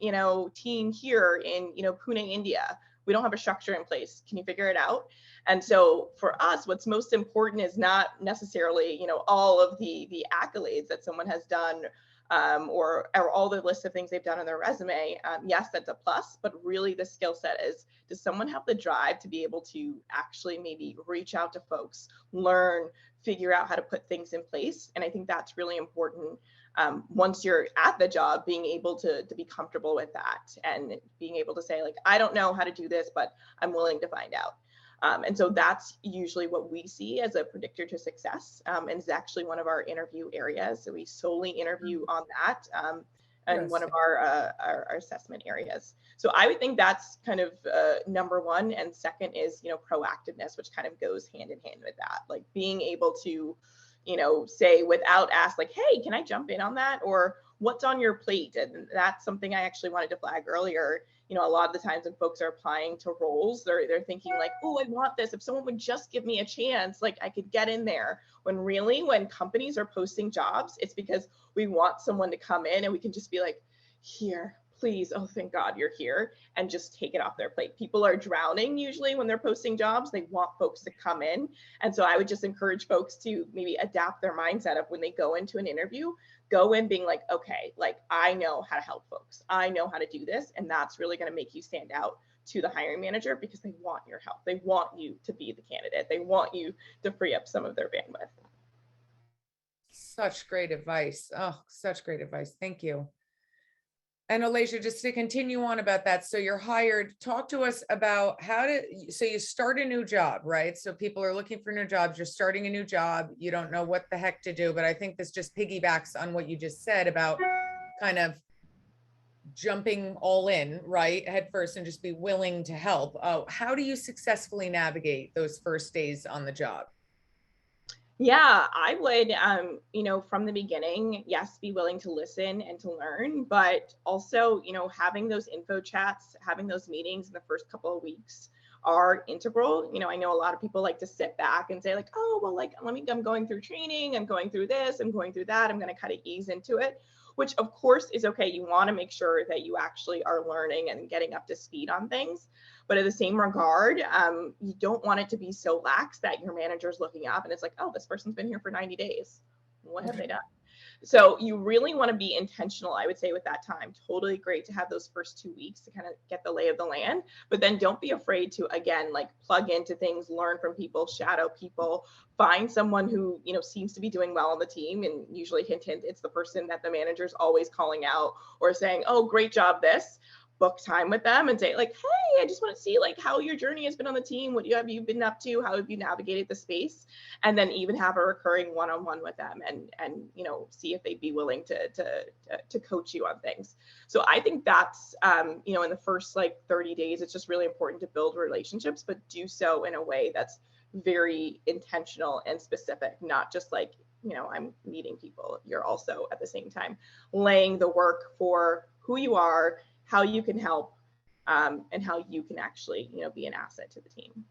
[SPEAKER 4] you know, team here in, you know, Pune, India. We don't have a structure in place. Can you figure it out? And so for us, what's most important is not necessarily, you know, all of the accolades that someone has done, or all the list of things they've done on their resume. Yes, that's a plus, but really the skill set is, does someone have the drive to be able to actually maybe reach out to folks, learn, figure out how to put things in place? And I think that's really important. Once you're at the job, being able to be comfortable with that and being able to say, like, I don't know how to do this, but I'm willing to find out. And so that's usually what we see as a predictor to success, and it's actually one of our interview areas. So we solely interview on that, and one of our assessment areas. So I would think that's kind of number one. And second is, you know, proactiveness, which kind of goes hand in hand with that, like being able to, you know, say without ask, like, hey, can I jump in on that? Or what's on your plate? And that's something I actually wanted to flag earlier. You know, a lot of the times when folks are applying to roles, they're thinking like, oh, I want this. If someone would just give me a chance, like I could get in there. When really, when companies are posting jobs, it's because we want someone to come in and we can just be like, here, please, oh, thank God you're here, and just take it off their plate. People are drowning usually when they're posting jobs. They want folks to come in. And so I would just encourage folks to maybe adapt their mindset of when they go into an interview, go in being like, okay, like I know how to help folks. I know how to do this. And that's really going to make you stand out to the hiring manager because they want your help. They want you to be the candidate. They want you to free up some of their bandwidth.
[SPEAKER 1] Such great advice. Oh, such great advice. Thank you. And Alasia, just to continue on about that. So you're hired, talk to us about so you start a new job, right? So people are looking for new jobs, you're starting a new job, you don't know what the heck to do, but I think this just piggybacks on what you just said about kind of jumping all in, right, head first, and just be willing to help. How do you successfully navigate those first days on the job?
[SPEAKER 4] Yeah, I would, from the beginning, yes, be willing to listen and to learn, but also, having those info chats, having those meetings in the first couple of weeks are integral. I know a lot of people like to sit back and say like, oh, well, like, I'm going through training, I'm going through this, I'm going through that, I'm going to kind of ease into it, which of course is okay. You want to make sure that you actually are learning and getting up to speed on things. But in the same regard, you don't want it to be so lax that your manager's looking up and it's like, oh, this person's been here for 90 days. What have they done? So you really want to be intentional, I would say, with that time. Totally great to have those first 2 weeks to kind of get the lay of the land, but then don't be afraid to, again, like plug into things, learn from people, shadow people, find someone who, seems to be doing well on the team. And usually hint, it's the person that the manager's always calling out or saying, oh, great job, this. Book time with them and say like, hey, I just want to see like how your journey has been on the team. What have you been up to? How have you navigated the space? And then even have a recurring one-on-one with them and see if they'd be willing to coach you on things. So I think that's, in the first like 30 days, it's just really important to build relationships, but do so in a way that's very intentional and specific, not just like, I'm meeting people. You're also at the same time laying the work for who you are, how you can help, and how you can actually, be an asset to the team.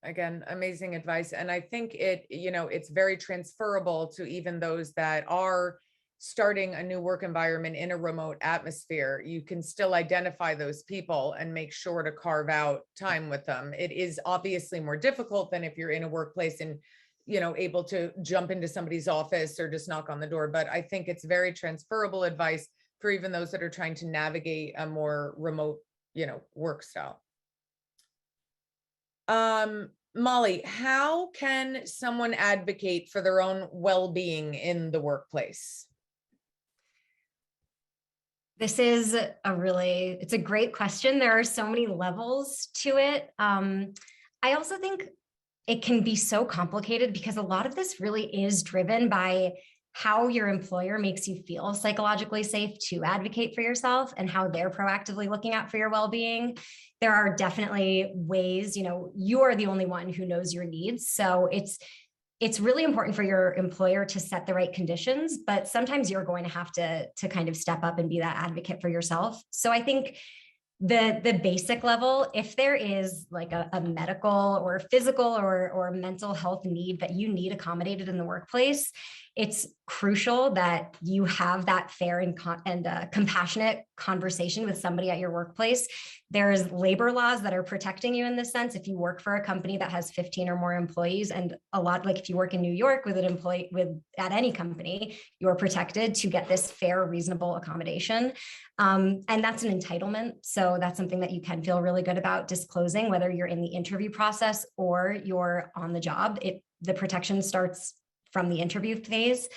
[SPEAKER 1] Again, amazing advice. And I think it's very transferable to even those that are starting a new work environment in a remote atmosphere. You can still identify those people and make sure to carve out time with them. It is obviously more difficult than if you're in a workplace and, able to jump into somebody's office or just knock on the door. But I think it's very transferable advice for even those that are trying to navigate a more remote, work style. Molly, how can someone advocate for their own well-being in the workplace?
[SPEAKER 2] This is it's a great question. There are so many levels to it. I also think it can be so complicated because a lot of this really is driven by how your employer makes you feel psychologically safe to advocate for yourself and how they're proactively looking out for your well-being. There are definitely ways, you are the only one who knows your needs. So it's really important for your employer to set the right conditions, but sometimes you're going to have to kind of step up and be that advocate for yourself. So I think the basic level, if there is like a medical or physical or mental health need that you need accommodated in the workplace, it's crucial that you have that fair and compassionate conversation with somebody at your workplace. There's labor laws that are protecting you in this sense. If you work for a company that has 15 or more employees, and a lot, like if you work in New York with an employee at any company, you're protected to get this fair, reasonable accommodation. And that's an entitlement. So that's something that you can feel really good about disclosing, whether you're in the interview process or you're on the job. The protection starts from the interview phase.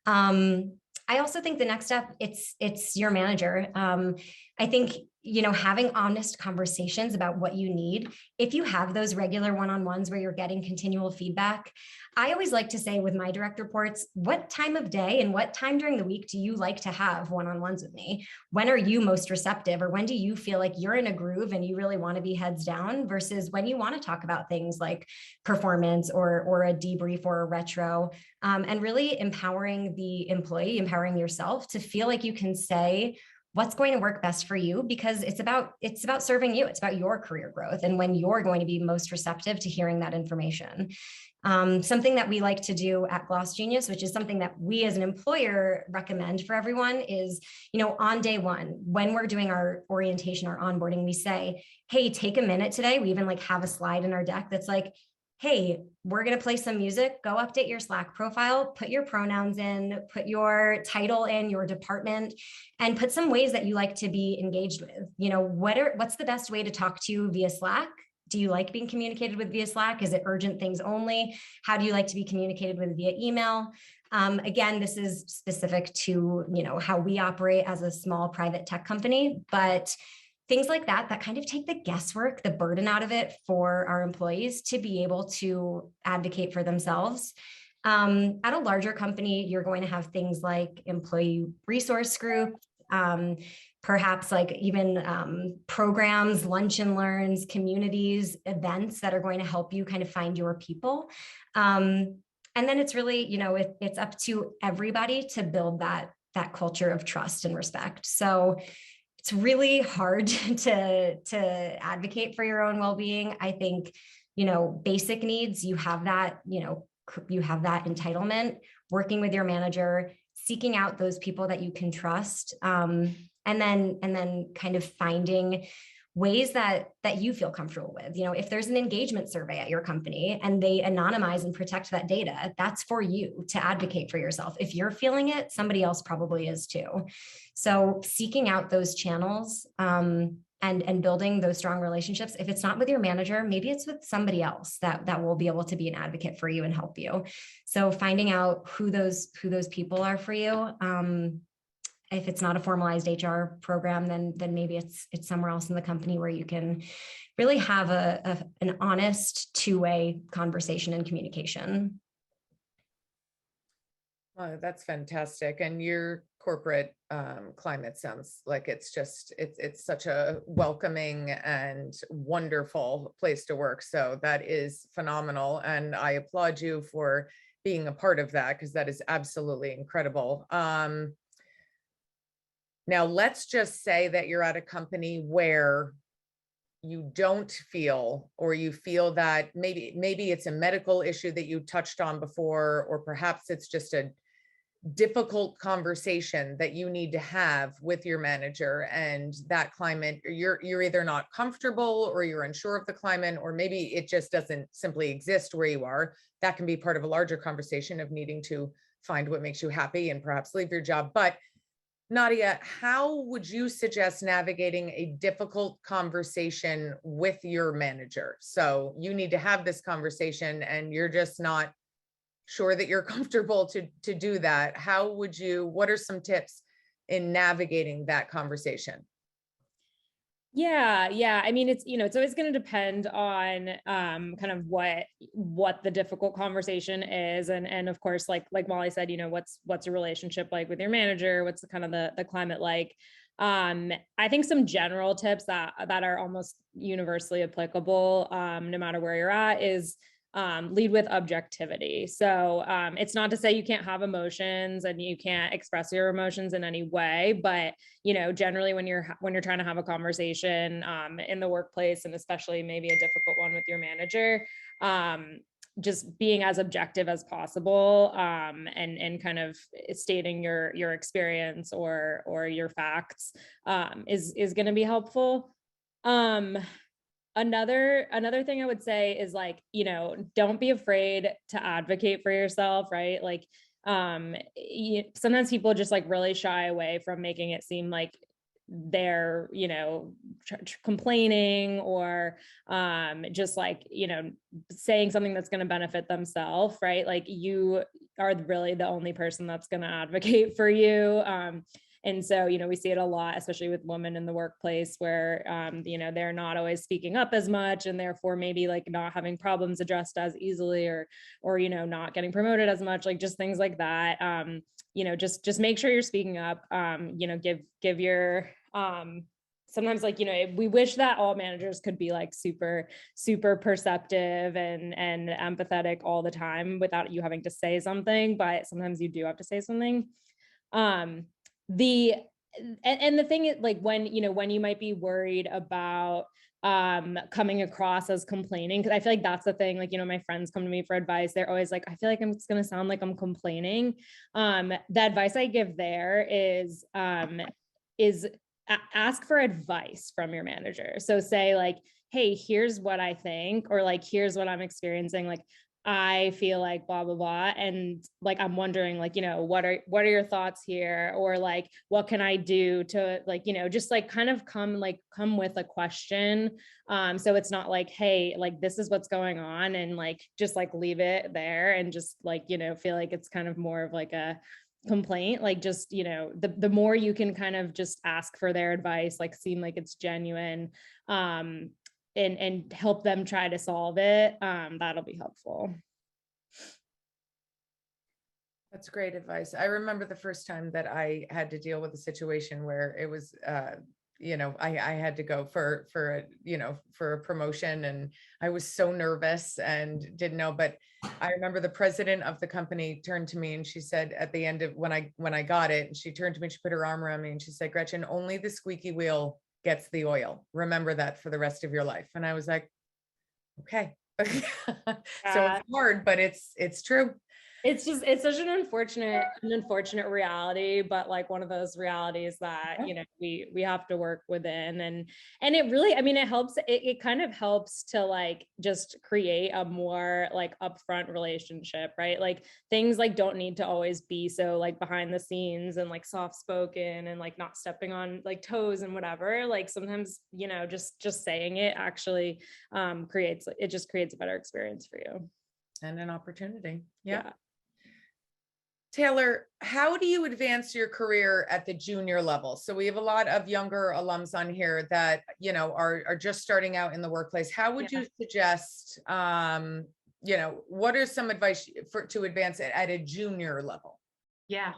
[SPEAKER 2] I also think the next step, it's your manager. I think, having honest conversations about what you need. If you have those regular one-on-ones where you're getting continual feedback, I always like to say with my direct reports, what time of day and what time during the week do you like to have one-on-ones with me? When are you most receptive, or when do you feel like you're in a groove and you really want to be heads down versus when you want to talk about things like performance or a debrief or a retro, and really empowering the employee, empowering yourself to feel like you can say what's going to work best for you, because it's about serving you. It's about your career growth and when you're going to be most receptive to hearing that information. Something that we like to do at Gloss Genius, which is something that we as an employer recommend for everyone, is, on day one, when we're doing our orientation, our onboarding, we say, hey, take a minute today. We even have a slide in our deck that's like, hey, we're going to play some music, go update your Slack profile, put your pronouns in, put your title in, your department, and put some ways that you like to be engaged with. What's the best way to talk to you via Slack? Do you like being communicated with via Slack? Is it urgent things only? How do you like to be communicated with via email? Again, this is specific to, how we operate as a small private tech company, but things like that kind of take the guesswork, the burden out of it for our employees to be able to advocate for themselves. At a larger company, you're going to have things like employee resource group, perhaps like even programs, lunch and learns, communities, events that are going to help you kind of find your people. And then it's really, it's up to everybody to build that culture of trust and respect. So it's really hard to advocate for your own well-being. I think, basic needs, you have that, you have that entitlement, working with your manager, seeking out those people that you can trust, and then kind of finding ways that you feel comfortable with. If there's an engagement survey at your company and they anonymize and protect that data, that's for you to advocate for yourself. If you're feeling it, somebody else probably is too. So seeking out those channels, and building those strong relationships. If it's not with your manager, maybe it's with somebody else that will be able to be an advocate for you and help you. So finding out who those people are for you. If it's not a formalized HR program, then maybe it's somewhere else in the company where you can really have an honest two-way conversation and communication.
[SPEAKER 1] Oh, that's fantastic. And your corporate climate sounds like it's such a welcoming and wonderful place to work. So that is phenomenal. And I applaud you for being a part of that, because that is absolutely incredible. Now, let's just say that you're at a company where you don't feel, or you feel that maybe it's a medical issue that you touched on before, or perhaps it's just a difficult conversation that you need to have with your manager, and that climate, you're either not comfortable, or you're unsure of the climate, or maybe it just doesn't simply exist where you are. That can be part of a larger conversation of needing to find what makes you happy and perhaps leave your job. But Nadia, how would you suggest navigating a difficult conversation with your manager? So you need to have this conversation and you're just not sure that you're comfortable to do that. What are some tips in navigating that conversation?
[SPEAKER 5] Yeah. I mean, it's always going to depend on kind of what the difficult conversation is, and of course, like Molly said, what's your relationship like with your manager? What's the kind of the climate like? I think some general tips that are almost universally applicable, no matter where you're at, is lead with objectivity. So it's not to say you can't have emotions and you can't express your emotions in any way, but generally when you're trying to have a conversation in the workplace, and especially maybe a difficult one with your manager, just being as objective as possible, and kind of stating your experience or your facts is going to be helpful. Another thing I would say is don't be afraid to advocate for yourself, right? Sometimes people just really shy away from making it seem like they're, complaining or just saying something that's going to benefit themselves, right? You are really the only person that's going to advocate for you. And so, we see it a lot, especially with women in the workplace where, they're not always speaking up as much, and therefore maybe not having problems addressed as easily, or not getting promoted as much, just things like that. Just make sure you're speaking up, give your, sometimes we wish that all managers could be super, super perceptive and empathetic all the time without you having to say something, but sometimes you do have to say something. The thing is, when you might be worried about coming across as complaining, because I feel like that's the thing, my friends come to me for advice, they're always I feel like it's going to sound like I'm complaining. The advice I give there is ask for advice from your manager. So say hey, here's what I think, or here's what I'm experiencing. I feel like blah, blah, blah. And like, I'm wondering, like, what are your thoughts here? Or like, what can I do to like, just like kind of come with a question. So it's not like, hey, like, this is what's going on, and like, just like leave it there and just like, feel like it's kind of more of like a complaint. Like, just, the more you can kind of just ask for their advice, like seem like it's genuine, and help them try to solve it, that'll be helpful.
[SPEAKER 1] That's great advice. I remember the first time that I had to deal with a situation where it was, I had to go for a promotion, and I was so nervous and didn't know. But I remember the president of the company turned to me and she said at the end of when I got it, and she turned to me, she put her arm around me and she said, "Gretchen, only the squeaky wheel gets the oil. Remember that for the rest of your life." And I was like, okay. So it's hard, but it's true.
[SPEAKER 5] It's such an unfortunate reality, but like one of those realities that, we have to work within, and it really, I mean, it helps, it kind of helps to like, just create a more like upfront relationship, right? Like things like don't need to always be so like behind the scenes and like soft spoken and like not stepping on like toes and whatever. Like sometimes, just saying it actually creates a better experience for you.
[SPEAKER 1] And an opportunity. Yeah. Taylor, how do you advance your career at the junior level? So we have a lot of younger alums on here that, are just starting out in the workplace. How would you suggest, what are some advice to advance it at a junior level?
[SPEAKER 3] Yeah.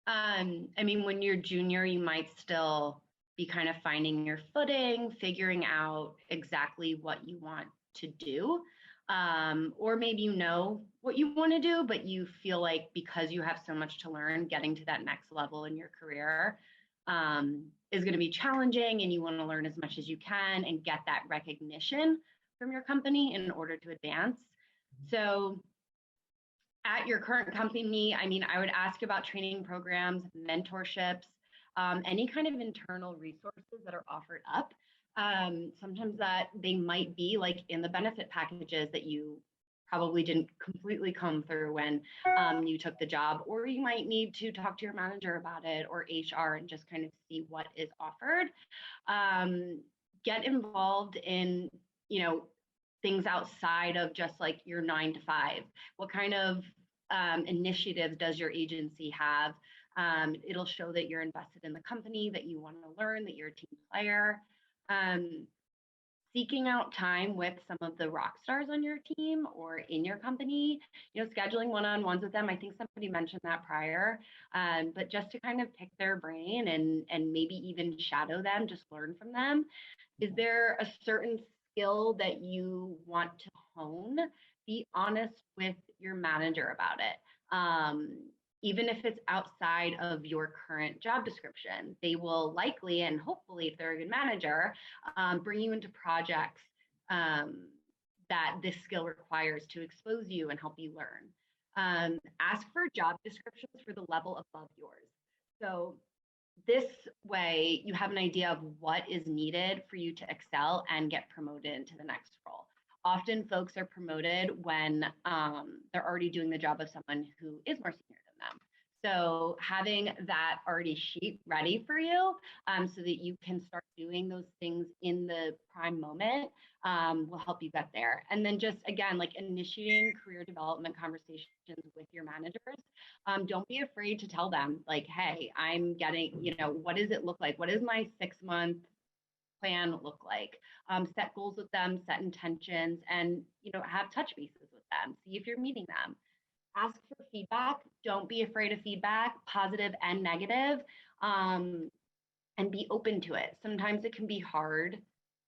[SPEAKER 3] I mean, when you're junior, you might still be kind of finding your footing, figuring out exactly what you want to do. Or maybe you know what you want to do, but you feel like because you have so much to learn, getting to that next level in your career is going to be challenging, and you want to learn as much as you can and get that recognition from your company in order to advance. So at your current company, I mean, I would ask about training programs, mentorships, any kind of internal resources that are offered up. Sometimes that they might be like in the benefit packages that you probably didn't completely come through when you took the job, or you might need to talk to your manager about it or HR and just kind of see what is offered. Get involved in, things outside of just like your 9 to 5. What kind of initiatives does your agency have? It'll show that you're invested in the company, that you want to learn, that you're a team player. Seeking out time with some of the rock stars on your team or in your company, scheduling one-on-ones with them. I think somebody mentioned that prior, but just to kind of pick their brain and maybe even shadow them, just learn from them. Is there a certain skill that you want to hone? Be honest with your manager about it. Even if it's outside of your current job description, they will likely, and hopefully if they're a good manager, bring you into projects that this skill requires to expose you and help you learn. Ask for job descriptions for the level above yours. So this way you have an idea of what is needed for you to excel and get promoted into the next role. Often folks are promoted when they're already doing the job of someone who is more senior than them. So having that already sheet ready for you so that you can start doing those things in the prime moment will help you get there. And then just, again, like initiating career development conversations with your managers. Don't be afraid to tell them like, hey, I'm getting, what does it look like? What does my 6-month plan look like? Set goals with them, set intentions, and have touch bases with them. See if you're meeting them. Ask for feedback. Don't be afraid of feedback, positive and negative, and be open to it. Sometimes it can be hard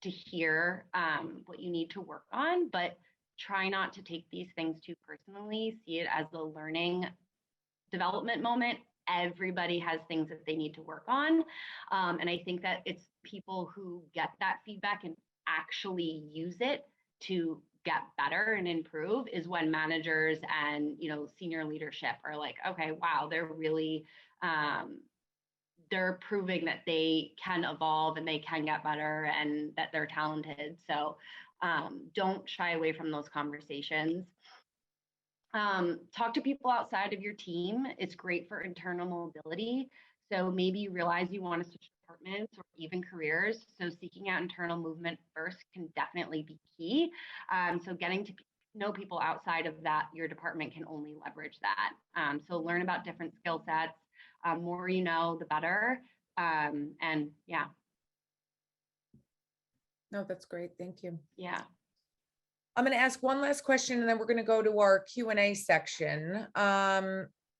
[SPEAKER 3] to hear what you need to work on, but try not to take these things too personally. See it as a learning development moment. Everybody has things that they need to work on. And I think that it's people who get that feedback and actually use it to get better and improve is when managers and, senior leadership are like, okay, wow, they're really, they're proving that they can evolve and they can get better and that they're talented. So don't shy away from those conversations. Talk to people outside of your team. It's great for internal mobility. So maybe you realize you want to switch departments or even careers. So seeking out internal movement first can definitely be key. So getting to know people outside of that, your department can only leverage that. So learn about different skill sets. More you know, the better. And yeah.
[SPEAKER 1] No, that's great. Thank you.
[SPEAKER 3] Yeah.
[SPEAKER 1] I'm going to ask one last question and then we're going to go to our Q&A section.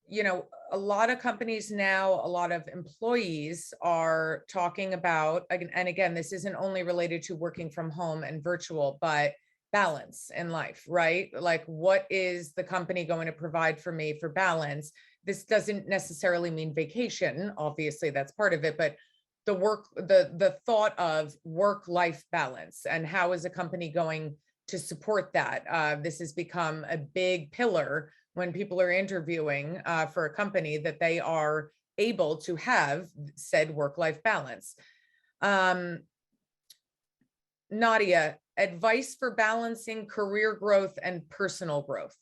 [SPEAKER 1] You know, a lot of companies now, a lot of employees are talking about, and again, this isn't only related to working from home and virtual, but balance in life, right? Like, what is the company going to provide for me for balance? This doesn't necessarily mean vacation. Obviously, that's part of it, but the thought of work-life balance and how is a company going to support that? This has become a big pillar when people are interviewing for a company, that they are able to have said work-life balance. Nadia, advice for balancing career growth and personal growth.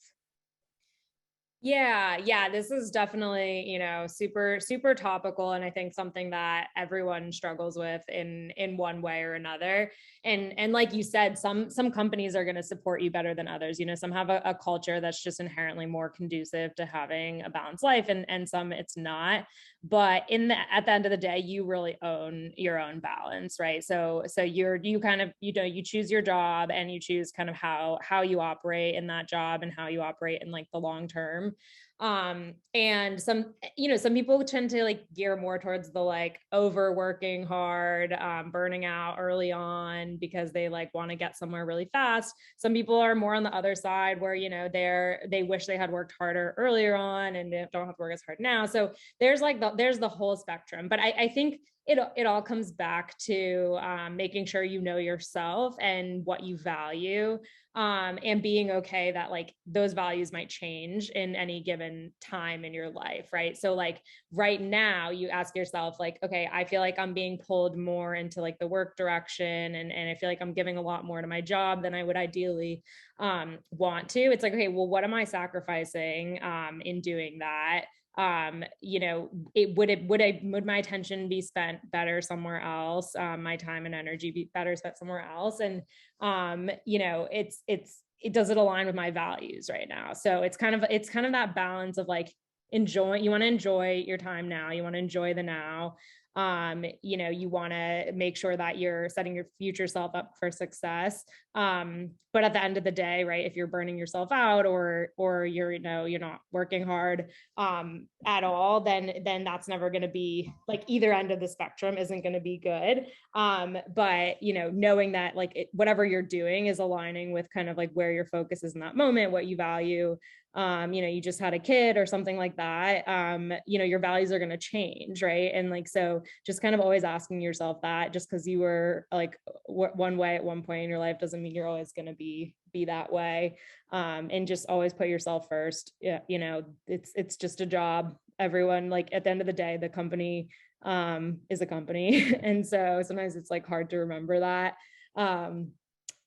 [SPEAKER 5] Yeah, this is definitely, you know, super, super topical. And I think something that everyone struggles with in one way or another. And like you said, some companies are going to support you better than others. You know, some have a culture that's just inherently more conducive to having a balanced life, and some it's not. But at the end of the day, you really own your own balance, right? So you kind of, you know, you choose your job and you choose kind of how you operate in that job and how you operate in like the long term. And some people tend to like gear more towards the like overworking hard, burning out early on because they like want to get somewhere really fast. Some people are more on the other side where, you know, they wish they had worked harder earlier on and they don't have to work as hard now. So there's the whole spectrum. But I think it all comes back to making sure you know yourself and what you value, and being okay that like those values might change in any given time in your life, right? So like right now you ask yourself like, okay, I feel like I'm being pulled more into like the work direction, and I feel like I'm giving a lot more to my job than I would ideally want to. It's like, okay, well, what am I sacrificing in doing that? You know, would my attention be spent better somewhere else? My time and energy be better spent somewhere else? And, you know, it does it align with my values right now? So it's kind of that balance of like, you want to enjoy your time now. You want to enjoy the now. You know, you want to make sure that you're setting your future self up for success. But at the end of the day, right, if you're burning yourself out or you're, you know, you're not working hard at all, then that's never going to be like, either end of the spectrum isn't going to be good. But, you know, knowing that like whatever you're doing is aligning with kind of like where your focus is in that moment, what you value. You know, you just had a kid or something like that, you know, your values are going to change, right? And like, so just kind of always asking yourself that, just because you were like one way at one point in your life doesn't mean you're always going to be that way. And just always put yourself first. Yeah, you know, it's just a job. Everyone, like at the end of the day, the company is a company. And so sometimes it's like hard to remember that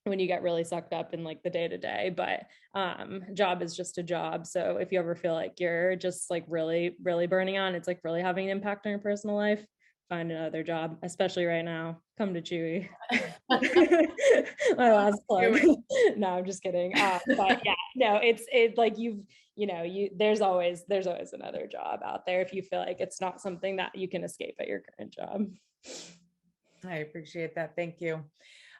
[SPEAKER 5] when you get really sucked up in like the day to day, but job is just a job. So if you ever feel like you're just like really, really burning on, it's like really having an impact on your personal life, find another job, especially right now. Come to Chewy. My last plug. No, I'm just kidding. But yeah, no, it's like there's always another job out there if you feel like it's not something that you can escape at your current job.
[SPEAKER 1] I appreciate that. Thank you.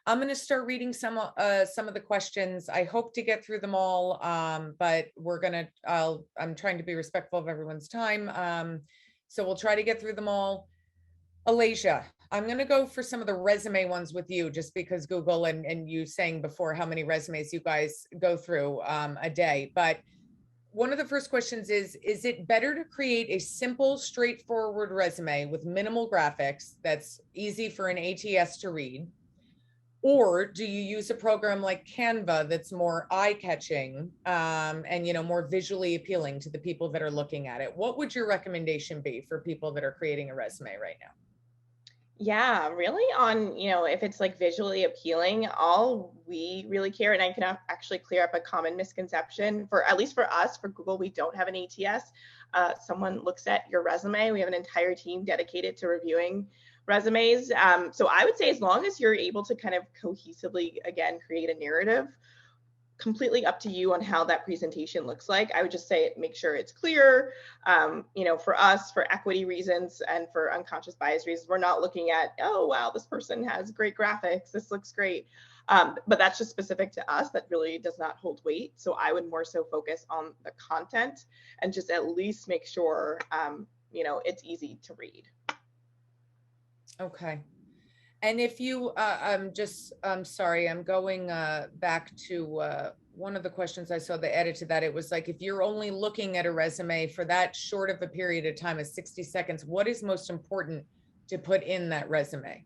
[SPEAKER 1] I'm going to start reading some of the questions. I hope to get through them all, but I'm trying to be respectful of everyone's time. So we'll try to get through them all. Alasia, I'm going to go for some of the resume ones with you, just because Google and you saying before how many resumes you guys go through a day. But one of the first questions is it better to create a simple, straightforward resume with minimal graphics that's easy for an ATS to read? Or do you use a program like Canva that's more eye-catching and, you know, more visually appealing to the people that are looking at it? What would your recommendation be for people that are creating a resume right now?
[SPEAKER 4] Yeah, really on, if it's like visually appealing, all we really care, and I can actually clear up a common misconception for, at least for us, for Google, we don't have an ATS. Someone looks at your resume. We have an entire team dedicated to reviewing resumes. So I would say as long as you're able to kind of cohesively, again, create a narrative, completely up to you on how that presentation looks like. I would just say make sure it's clear. For us, for equity reasons and for unconscious bias reasons, we're not looking at, oh, wow, this person has great graphics, this looks great. But that's just specific to us. That really does not hold weight. So I would more so focus on the content and just at least make sure, it's easy to read.
[SPEAKER 1] Okay. And if you, I'm sorry, I'm going back to one of the questions I saw, the edit to that. It was like, if you're only looking at a resume for that short of a period of time as 60 seconds, what is most important to put in that resume?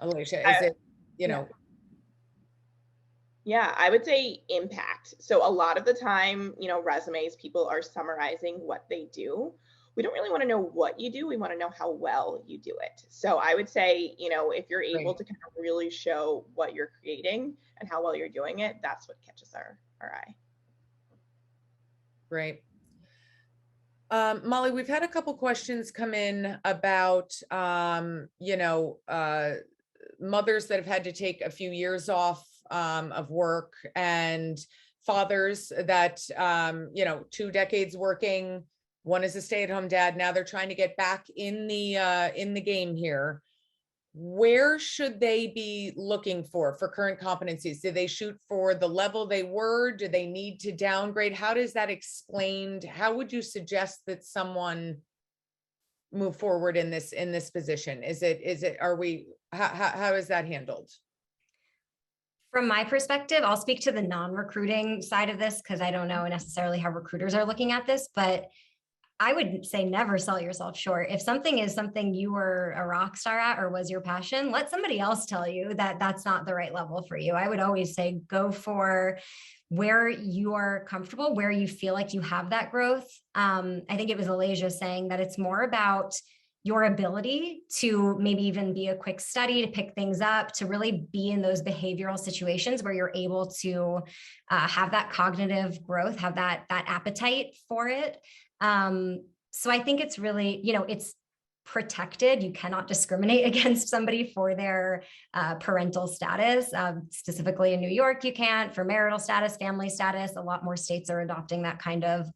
[SPEAKER 1] Alicia, is it,
[SPEAKER 4] Yeah, I would say impact. So a lot of the time, resumes, people are summarizing what they do. We don't really want to know what you do. We want to know how well you do it. So I would say, if you're able to kind of really show what you're creating and how well you're doing it, that's what catches our eye.
[SPEAKER 1] Great. Molly, we've had a couple questions come in about, mothers that have had to take a few years off of work, and fathers that, 2 decades working. One is a stay-at-home dad. Now they're trying to get back in the game here. Where should they be looking for current competencies? Do they shoot for the level they were? Do they need to downgrade? How does that explained? How would you suggest that someone move forward in this position? How is that handled?
[SPEAKER 2] From my perspective, I'll speak to the non-recruiting side of this because I don't know necessarily how recruiters are looking at this, but I would say never sell yourself short. If something is something you were a rock star at or was your passion, let somebody else tell you that that's not the right level for you. I would always say go for where you are comfortable, where you feel like you have that growth. I think it was Alasia saying that it's more about your ability to maybe even be a quick study, to pick things up, to really be in those behavioral situations where you're able to have that cognitive growth, have that appetite for it. So I think it's really, it's protected. You cannot discriminate against somebody for their parental status. Specifically in New York, you can't. For marital status, family status, a lot more states are adopting that kind of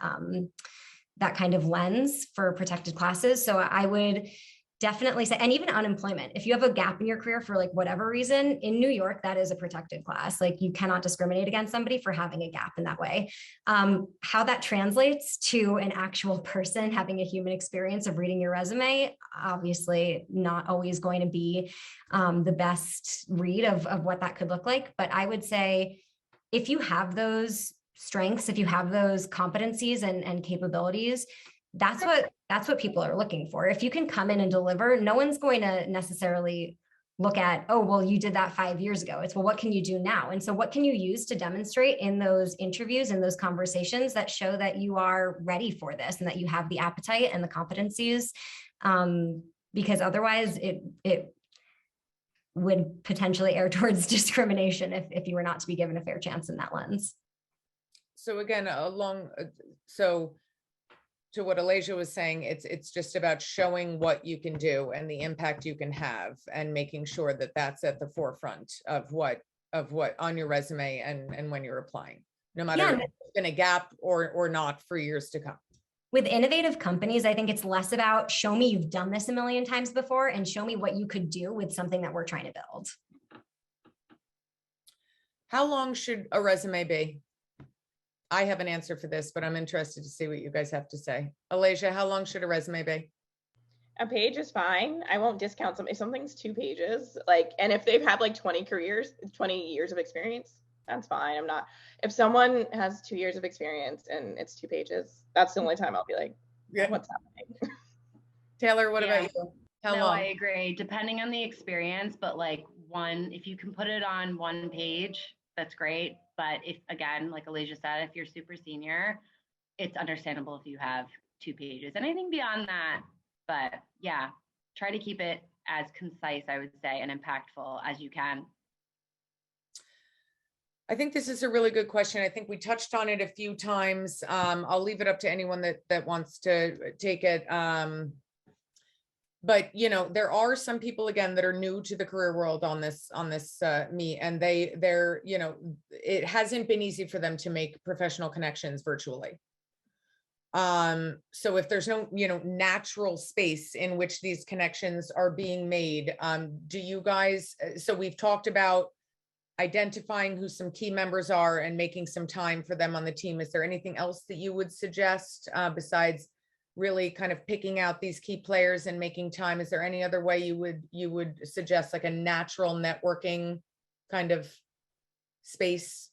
[SPEAKER 2] lens for protected classes. So I would definitely say, and even unemployment, if you have a gap in your career for like whatever reason, in New York, that is a protected class. Like you cannot discriminate against somebody for having a gap in that way. How that translates to an actual person having a human experience of reading your resume, obviously not always going to be the best read of what that could look like. But I would say if you have those strengths, if you have those competencies and capabilities, that's what people are looking for. If you can come in and deliver, no one's going to necessarily look at, oh, well, you did that 5 years ago. It's, well, what can you do now? And so what can you use to demonstrate in those interviews and those conversations that show that you are ready for this and that you have the appetite and the competencies? Because otherwise it would potentially err towards discrimination if you were not to be given a fair chance in that lens.
[SPEAKER 1] So again, to what Alasia was saying, it's just about showing what you can do and the impact you can have, and making sure that that's at the forefront of what on your resume and when you're applying, no matter if it's been a gap or not for years to come.
[SPEAKER 2] With innovative companies, I think it's less about show me you've done this a million times before and show me what you could do with something that we're trying to build.
[SPEAKER 1] How long should a resume be? I have an answer for this, but I'm interested to see what you guys have to say. Alasia, how long should a resume be?
[SPEAKER 4] A page is fine. I won't discount if something's 2 pages, and if they've had like 20 years of experience, that's fine. If someone has 2 years of experience and it's 2 pages, that's the only time I'll be like, yeah, what's happening?
[SPEAKER 1] Taylor, what about you? How long?
[SPEAKER 3] I agree. Depending on the experience, but if you can put it on 1 page, that's great. But if, again, like Alasia said, if you're super senior, it's understandable if you have 2 pages. Anything beyond that, but yeah, try to keep it as concise, I would say, and impactful as you can?
[SPEAKER 1] I think this is a really good question. I think we touched on it a few times. I'll leave it up to anyone that wants to take it. But there are some people, again, that are new to the career world on this meet, and they're it hasn't been easy for them to make professional connections virtually. So if there's no natural space in which these connections are being made, do you guys? So we've talked about identifying who some key members are and making some time for them on the team. Is there anything else that you would suggest besides really kind of picking out these key players and making time? Is there any other way you would suggest, like a natural networking kind of space?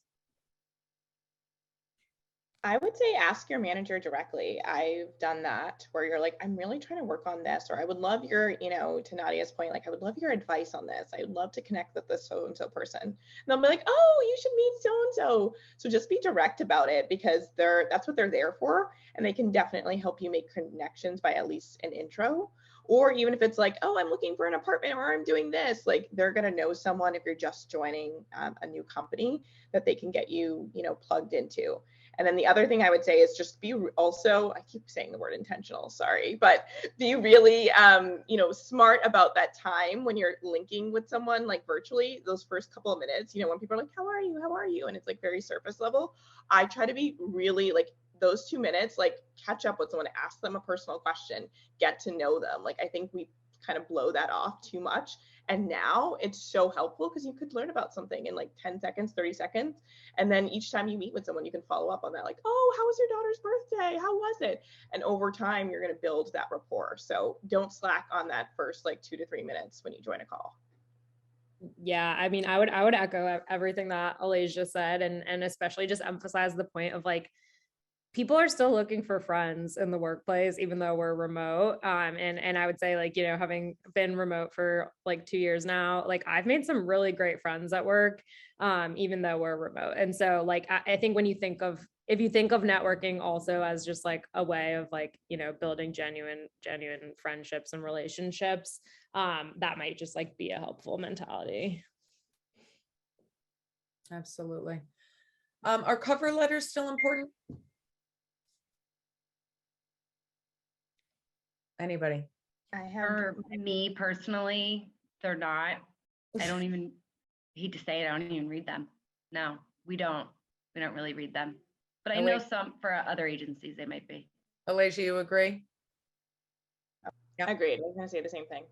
[SPEAKER 4] I would say ask your manager directly. I've done that where you're like, I'm really trying to work on this, or I would love your, to Nadia's point, like, I would love your advice on this. I would love to connect with this so-and-so person. And they'll be like, oh, you should meet so-and-so. So just be direct about it, because that's what they're there for. And they can definitely help you make connections by at least an intro. Or even if it's like, oh, I'm looking for an apartment, or I'm doing this, like, they're going to know someone if you're just joining a new company that they can get you, plugged into. And then the other thing I would say is just be also, I keep saying the word intentional, sorry, but be really, smart about that time when you're linking with someone, like virtually, those first couple of minutes, when people are like, how are you? How are you? And it's like very surface level. I try to be really like those 2 minutes, like catch up with someone, ask them a personal question, get to know them. Like, I think we kind of blow that off too much. And now it's so helpful because you could learn about something in like 10 seconds, 30 seconds. And then each time you meet with someone, you can follow up on that. Like, oh, how was your daughter's birthday? How was it? And over time, you're going to build that rapport. So don't slack on that first like 2 to 3 minutes when you join a call.
[SPEAKER 5] Yeah, I mean, I would echo everything that Elise just said, and especially just emphasize the point of like, people are still looking for friends in the workplace, even though we're remote. And I would say, like, having been remote for like 2 years now, like, I've made some really great friends at work, even though we're remote. And so like, I think if you think of networking also as just like a way of like, building genuine friendships and relationships, that might just like be a helpful mentality.
[SPEAKER 1] Absolutely. Are cover letters still important? Anybody?
[SPEAKER 3] For me personally, they're not. I don't even, hate to say it, I don't even read them. No, we don't really read them. But I know some for other agencies, they might be.
[SPEAKER 1] Alicia, you agree?
[SPEAKER 4] Yeah, agreed. I was going to say the same thing.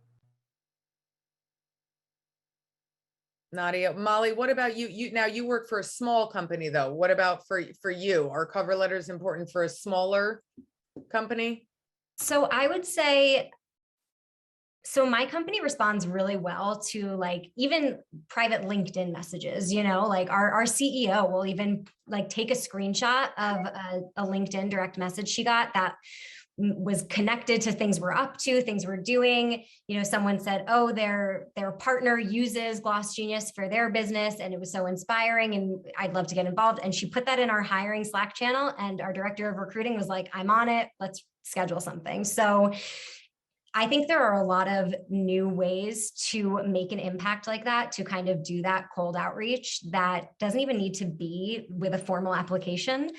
[SPEAKER 1] Nadia, Molly, what about you? Now you work for a small company though. What about for you? Are cover letters important for a smaller company?
[SPEAKER 2] So I would say, so my company responds really well to like even private LinkedIn messages, like our CEO will even like take a screenshot of a LinkedIn direct message she got that was connected to things we're up to, things we're doing. Someone said, oh, their partner uses Gloss Genius for their business, and it was so inspiring, and I'd love to get involved. And she put that in our hiring Slack channel, and our director of recruiting was like, I'm on it, let's schedule something. So I think there are a lot of new ways to make an impact like that, to kind of do that cold outreach that doesn't even need to be with a formal application.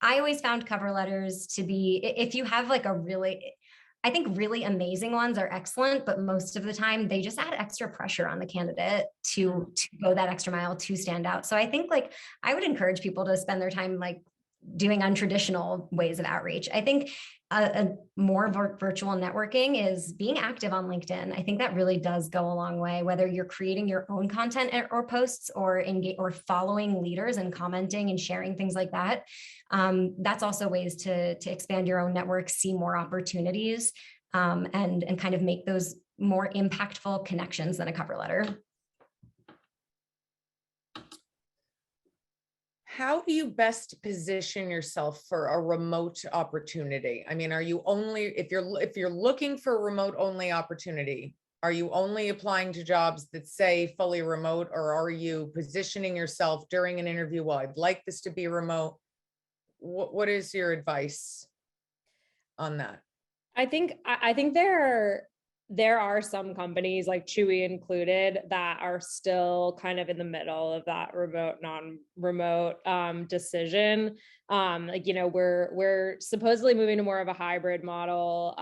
[SPEAKER 2] I always found cover letters to be, if you have like I think really amazing ones are excellent, but most of the time they just add extra pressure on the candidate to go that extra mile, to stand out. So I think like, I would encourage people to spend their time like doing untraditional ways of outreach. I think a more virtual networking is being active on LinkedIn. I think that really does go a long way, whether you're creating your own content or posts, or following leaders and commenting and sharing things like that. That's also ways to expand your own network, see more opportunities, and kind of make those more impactful connections than a cover letter.
[SPEAKER 1] How do you best position yourself for a remote opportunity? I mean, are you only, if you're looking for a remote only opportunity, are you only applying to jobs that say fully remote, or are you positioning yourself during an interview, well, I'd like this to be remote? What is your advice on that?
[SPEAKER 5] I think there there are some companies, like Chewy included, that are still kind of in the middle of that remote, non-remote decision. Like, you know, we're supposedly moving to more of a hybrid model.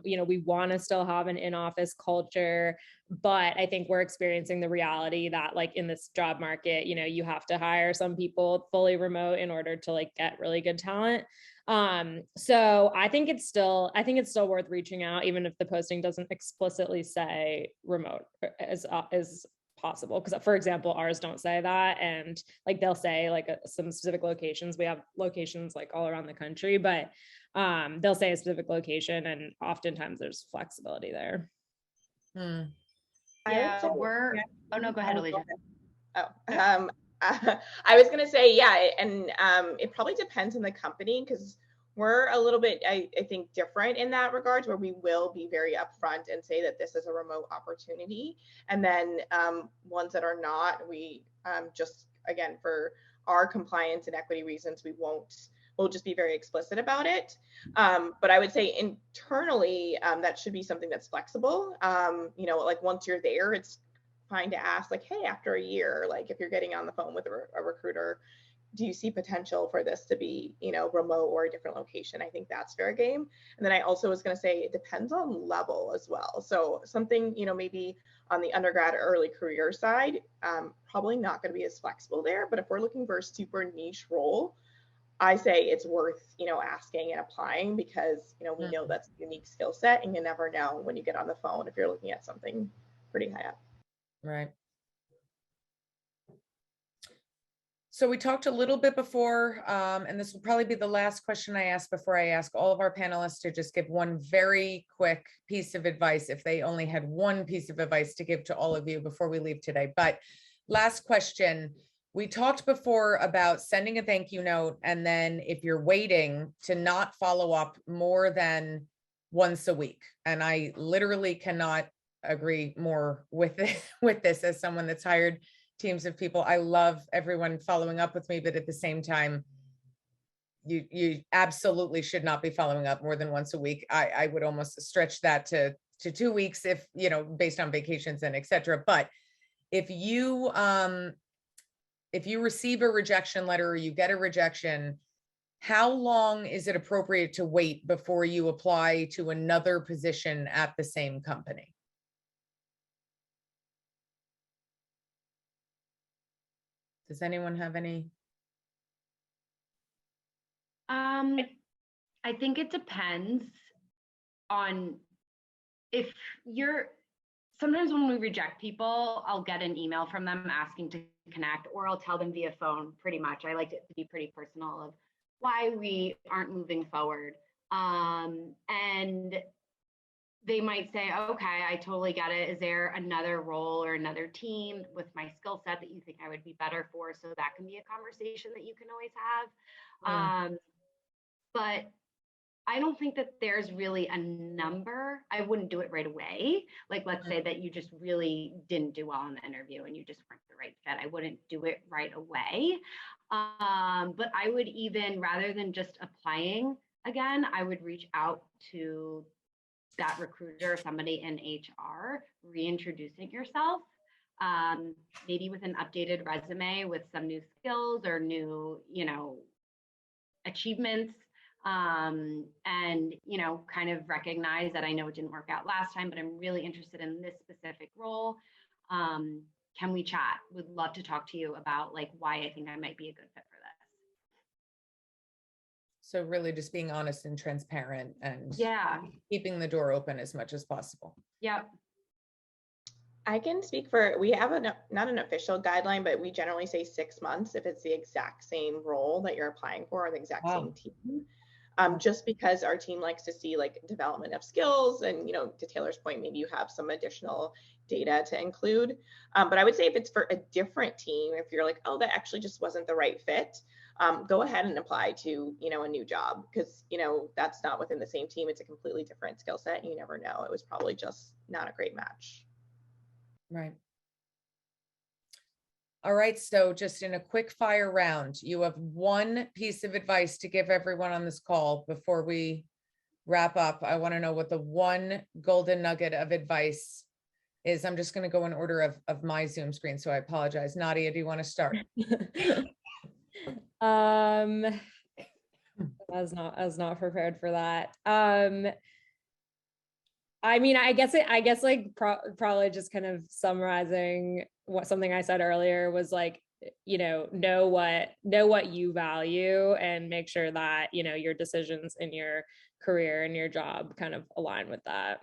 [SPEAKER 5] You know, we want to still have an in-office culture, but I think we're experiencing the reality that, like, in this job market, you know, you have to hire some people fully remote in order to, like, get really good talent. So I think it's still worth reaching out, even if the posting doesn't explicitly say remote as possible. Because, for example, ours don't say that, and like they'll say like some specific locations. We have locations like all around the country, but they'll say a specific location, and oftentimes there's flexibility there.
[SPEAKER 3] Yeah, oh no, go ahead, Alicia.
[SPEAKER 4] I was gonna say, yeah, and it probably depends on the company, because we're a little bit, I think, different in that regards, where we will be very upfront and say that this is a remote opportunity, and then ones that are not, we just, again, for our compliance and equity reasons, we'll just be very explicit about it. But I would say internally, that should be something that's flexible. You know, like once you're there, it's fine to ask, like, hey, after a year, like if you're getting on the phone with a recruiter, do you see potential for this to be, you know, remote or a different location? I think that's fair game. And then I also was going to say it depends on level as well. So something, you know, maybe on the undergrad or early career side, probably not going to be as flexible there. But if we're looking for a super niche role, I say it's worth, you know, asking and applying, because, you know, we know that's a unique skill set, and you never know when you get on the phone if you're looking at something pretty high up.
[SPEAKER 1] Right. So we talked a little bit before, and this will probably be the last question I ask before I ask all of our panelists to just give one very quick piece of advice, if they only had one piece of advice to give to all of you before we leave today. But last question, we talked before about sending a thank you note, and then if you're waiting, to not follow up more than once a week. And I literally cannot agree more with this as someone that's hired teams of people. I love everyone following up with me, but at the same time, you absolutely should not be following up more than once a week. I would almost stretch that to 2 weeks, if, you know, based on vacations and etc. But if you receive a rejection letter, or you get a rejection, how long is it appropriate to wait before you apply to another position at the same company? Does anyone have any?
[SPEAKER 3] I think it depends on if sometimes when we reject people, I'll get an email from them asking to connect, or I'll tell them via phone. Pretty much, I like it to be pretty personal of why we aren't moving forward. And they might say, okay, I totally get it. Is there another role or another team with my skill set that you think I would be better for? So that can be a conversation that you can always have. But I don't think that there's really a number. I wouldn't do it right away. Like, let's say that you just really didn't do well in the interview and you just weren't the right fit. I wouldn't do it right away. But I would even, rather than just applying again, I would reach out to that recruiter or somebody in HR, reintroducing yourself, maybe with an updated resume with some new skills or new, you know, achievements, and, you know, kind of recognize that I know it didn't work out last time, but I'm really interested in this specific role. Can we chat? Would love to talk to you about like why I think I might be a good fit for this.
[SPEAKER 1] So really just being honest and transparent, and
[SPEAKER 3] keeping
[SPEAKER 1] the door open as much as possible.
[SPEAKER 3] Yep.
[SPEAKER 4] I can speak for, we have not an official guideline, but we generally say 6 months if it's the exact same role that you're applying for, or the exact same team. Just because our team likes to see like development of skills, and, you know, to Taylor's point, maybe you have some additional data to include. But I would say if it's for a different team, if you're like, oh, that actually just wasn't the right fit, go ahead and apply to, you know, a new job, because, you know, that's not within the same team. It's a completely different skill set, and you never know. It was probably just not a great match.
[SPEAKER 1] Right. All right. So just in a quick fire round, you have one piece of advice to give everyone on this call before we wrap up, I want to know what the one golden nugget of advice is. I'm just going to go in order of my Zoom screen, so I apologize. Nadia, do you want to start?
[SPEAKER 5] I was not prepared for that. I mean, I guess like probably just kind of summarizing something I said earlier was like, you know what you value and make sure that, you know, your decisions in your career and your job kind of align with that.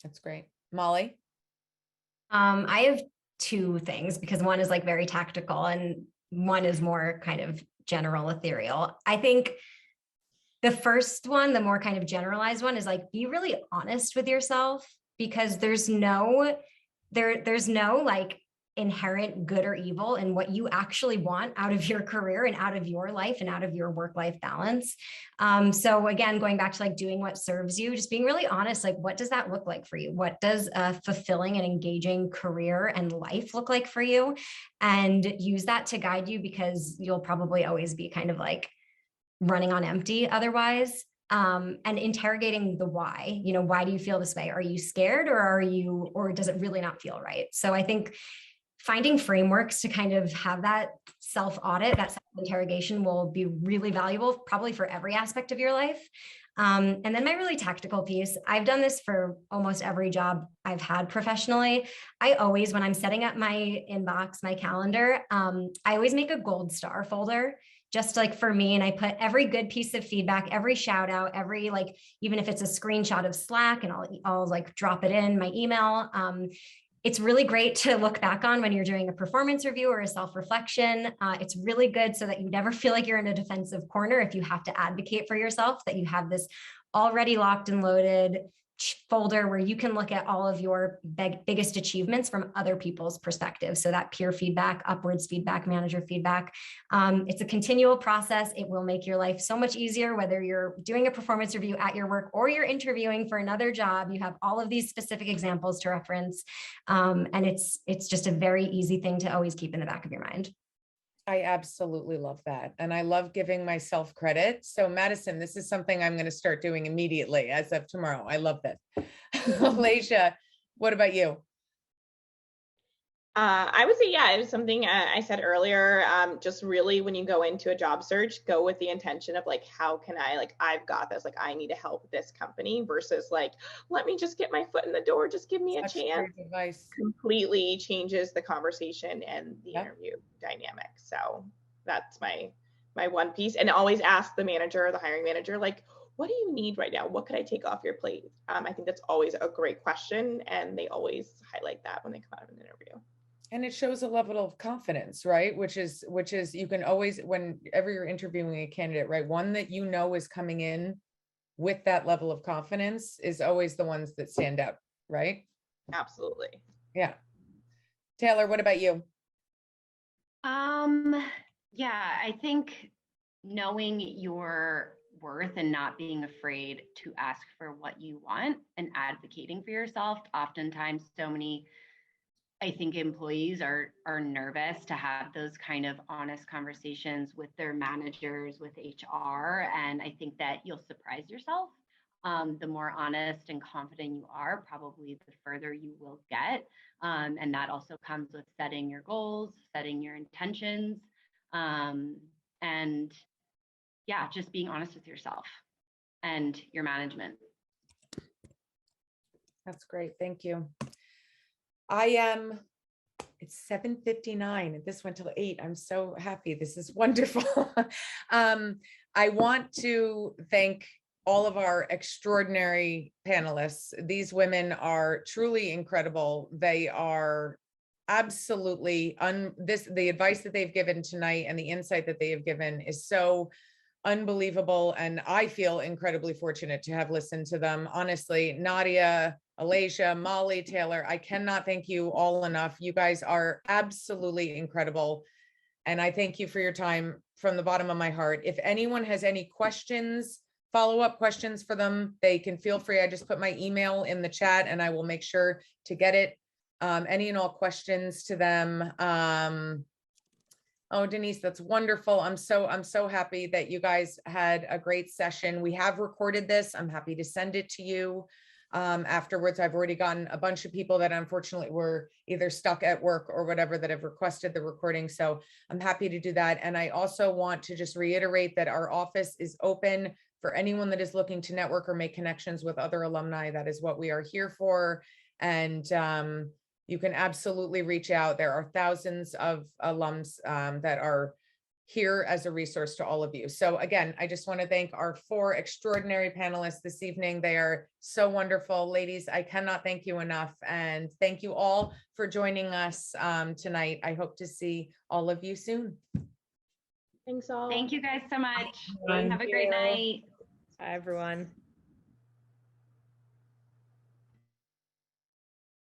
[SPEAKER 1] That's great. Molly?
[SPEAKER 2] I have two things because one is like very tactical and one is more kind of general ethereal. I think the first one, the more kind of generalized one, is like, be really honest with yourself, because there's no like inherent good or evil in what you actually want out of your career and out of your life and out of your work-life balance. So again, going back to like doing what serves you, just being really honest, like what does that look like for you? What does a fulfilling and engaging career and life look like for you? And use that to guide you, because you'll probably always be kind of like running on empty otherwise. And interrogating the why, you know, why do you feel this way? Are you scared, or does it really not feel right? So I think finding frameworks to kind of have that self-audit, that self-interrogation will be really valuable, probably for every aspect of your life. And then my really tactical piece, I've done this for almost every job I've had professionally. I always, when I'm setting up my inbox, my calendar, I always make a gold star folder, just like for me. And I put every good piece of feedback, every shout out, every, like, even if it's a screenshot of Slack, and I'll like drop it in my email. It's really great to look back on when you're doing a performance review or a self-reflection. It's really good so that you never feel like you're in a defensive corner if you have to advocate for yourself, that you have this already locked and loaded folder where you can look at all of your biggest achievements from other people's perspective. So that peer feedback, upwards feedback, manager feedback. It's a continual process. It will make your life so much easier, whether you're doing a performance review at your work or you're interviewing for another job. You have all of these specific examples to reference. And it's just a very easy thing to always keep in the back of your mind.
[SPEAKER 1] I absolutely love that. And I love giving myself credit. So Madison, this is something I'm going to start doing immediately as of tomorrow. I love that. Alicia, what about you?
[SPEAKER 4] I would say, yeah, it was something I said earlier. Just really, when you go into a job search, go with the intention of like, how can I, like, I've got this, like, I need to help this company, versus like, let me just get my foot in the door, just give me a chance.
[SPEAKER 1] Great advice.
[SPEAKER 4] Completely changes the conversation and the interview dynamic. So that's my one piece. And always ask the manager or the hiring manager, like, what do you need right now? What could I take off your plate? I think that's always a great question, and they always highlight that when they come out of an interview.
[SPEAKER 1] And it shows a level of confidence, right? Which is you can always, whenever you're interviewing a candidate, right? One that you know is coming in with that level of confidence is always the ones that stand out, right?
[SPEAKER 4] Absolutely.
[SPEAKER 1] Yeah. Taylor, what about you?
[SPEAKER 3] Yeah, I think knowing your worth and not being afraid to ask for what you want and advocating for yourself. Oftentimes, so many, I think, employees are nervous to have those kind of honest conversations with their managers, with HR. And I think that you'll surprise yourself. The more honest and confident you are, probably the further you will get. And that also comes with setting your goals, setting your intentions, and yeah, just being honest with yourself and your management.
[SPEAKER 1] That's great. Thank you. It's 7:59 and this went till 8. I'm so happy. This is wonderful. I want to thank all of our extraordinary panelists. These women are truly incredible. They are absolutely the advice that they've given tonight and the insight that they have given is so unbelievable. And I feel incredibly fortunate to have listened to them. Honestly, Nadia, Alicia, Molly, Taylor, I cannot thank you all enough. You guys are absolutely incredible. And I thank you for your time from the bottom of my heart. If anyone has any questions, follow-up questions for them, they can feel free. I just put my email in the chat and I will make sure to get it. Any and all questions to them. Oh, Denise, that's wonderful. I'm so happy that you guys had a great session. We have recorded this. I'm happy to send it to you. Afterwards, I've already gotten a bunch of people that unfortunately were either stuck at work or whatever that have requested the recording. So I'm happy to do that. And I also want to just reiterate that our office is open for anyone that is looking to network or make connections with other alumni. That is what we are here for. And you can absolutely reach out. There are thousands of alums that are here as a resource to all of you. So again, I just want to thank our 4 extraordinary panelists this evening. They are so wonderful. Ladies, I cannot thank you enough. And thank you all for joining us tonight. I hope to see all of you soon.
[SPEAKER 4] Thanks all.
[SPEAKER 3] Thank you guys so much.
[SPEAKER 5] Thank
[SPEAKER 3] Have a great
[SPEAKER 5] you.
[SPEAKER 3] night.
[SPEAKER 5] Bye, everyone.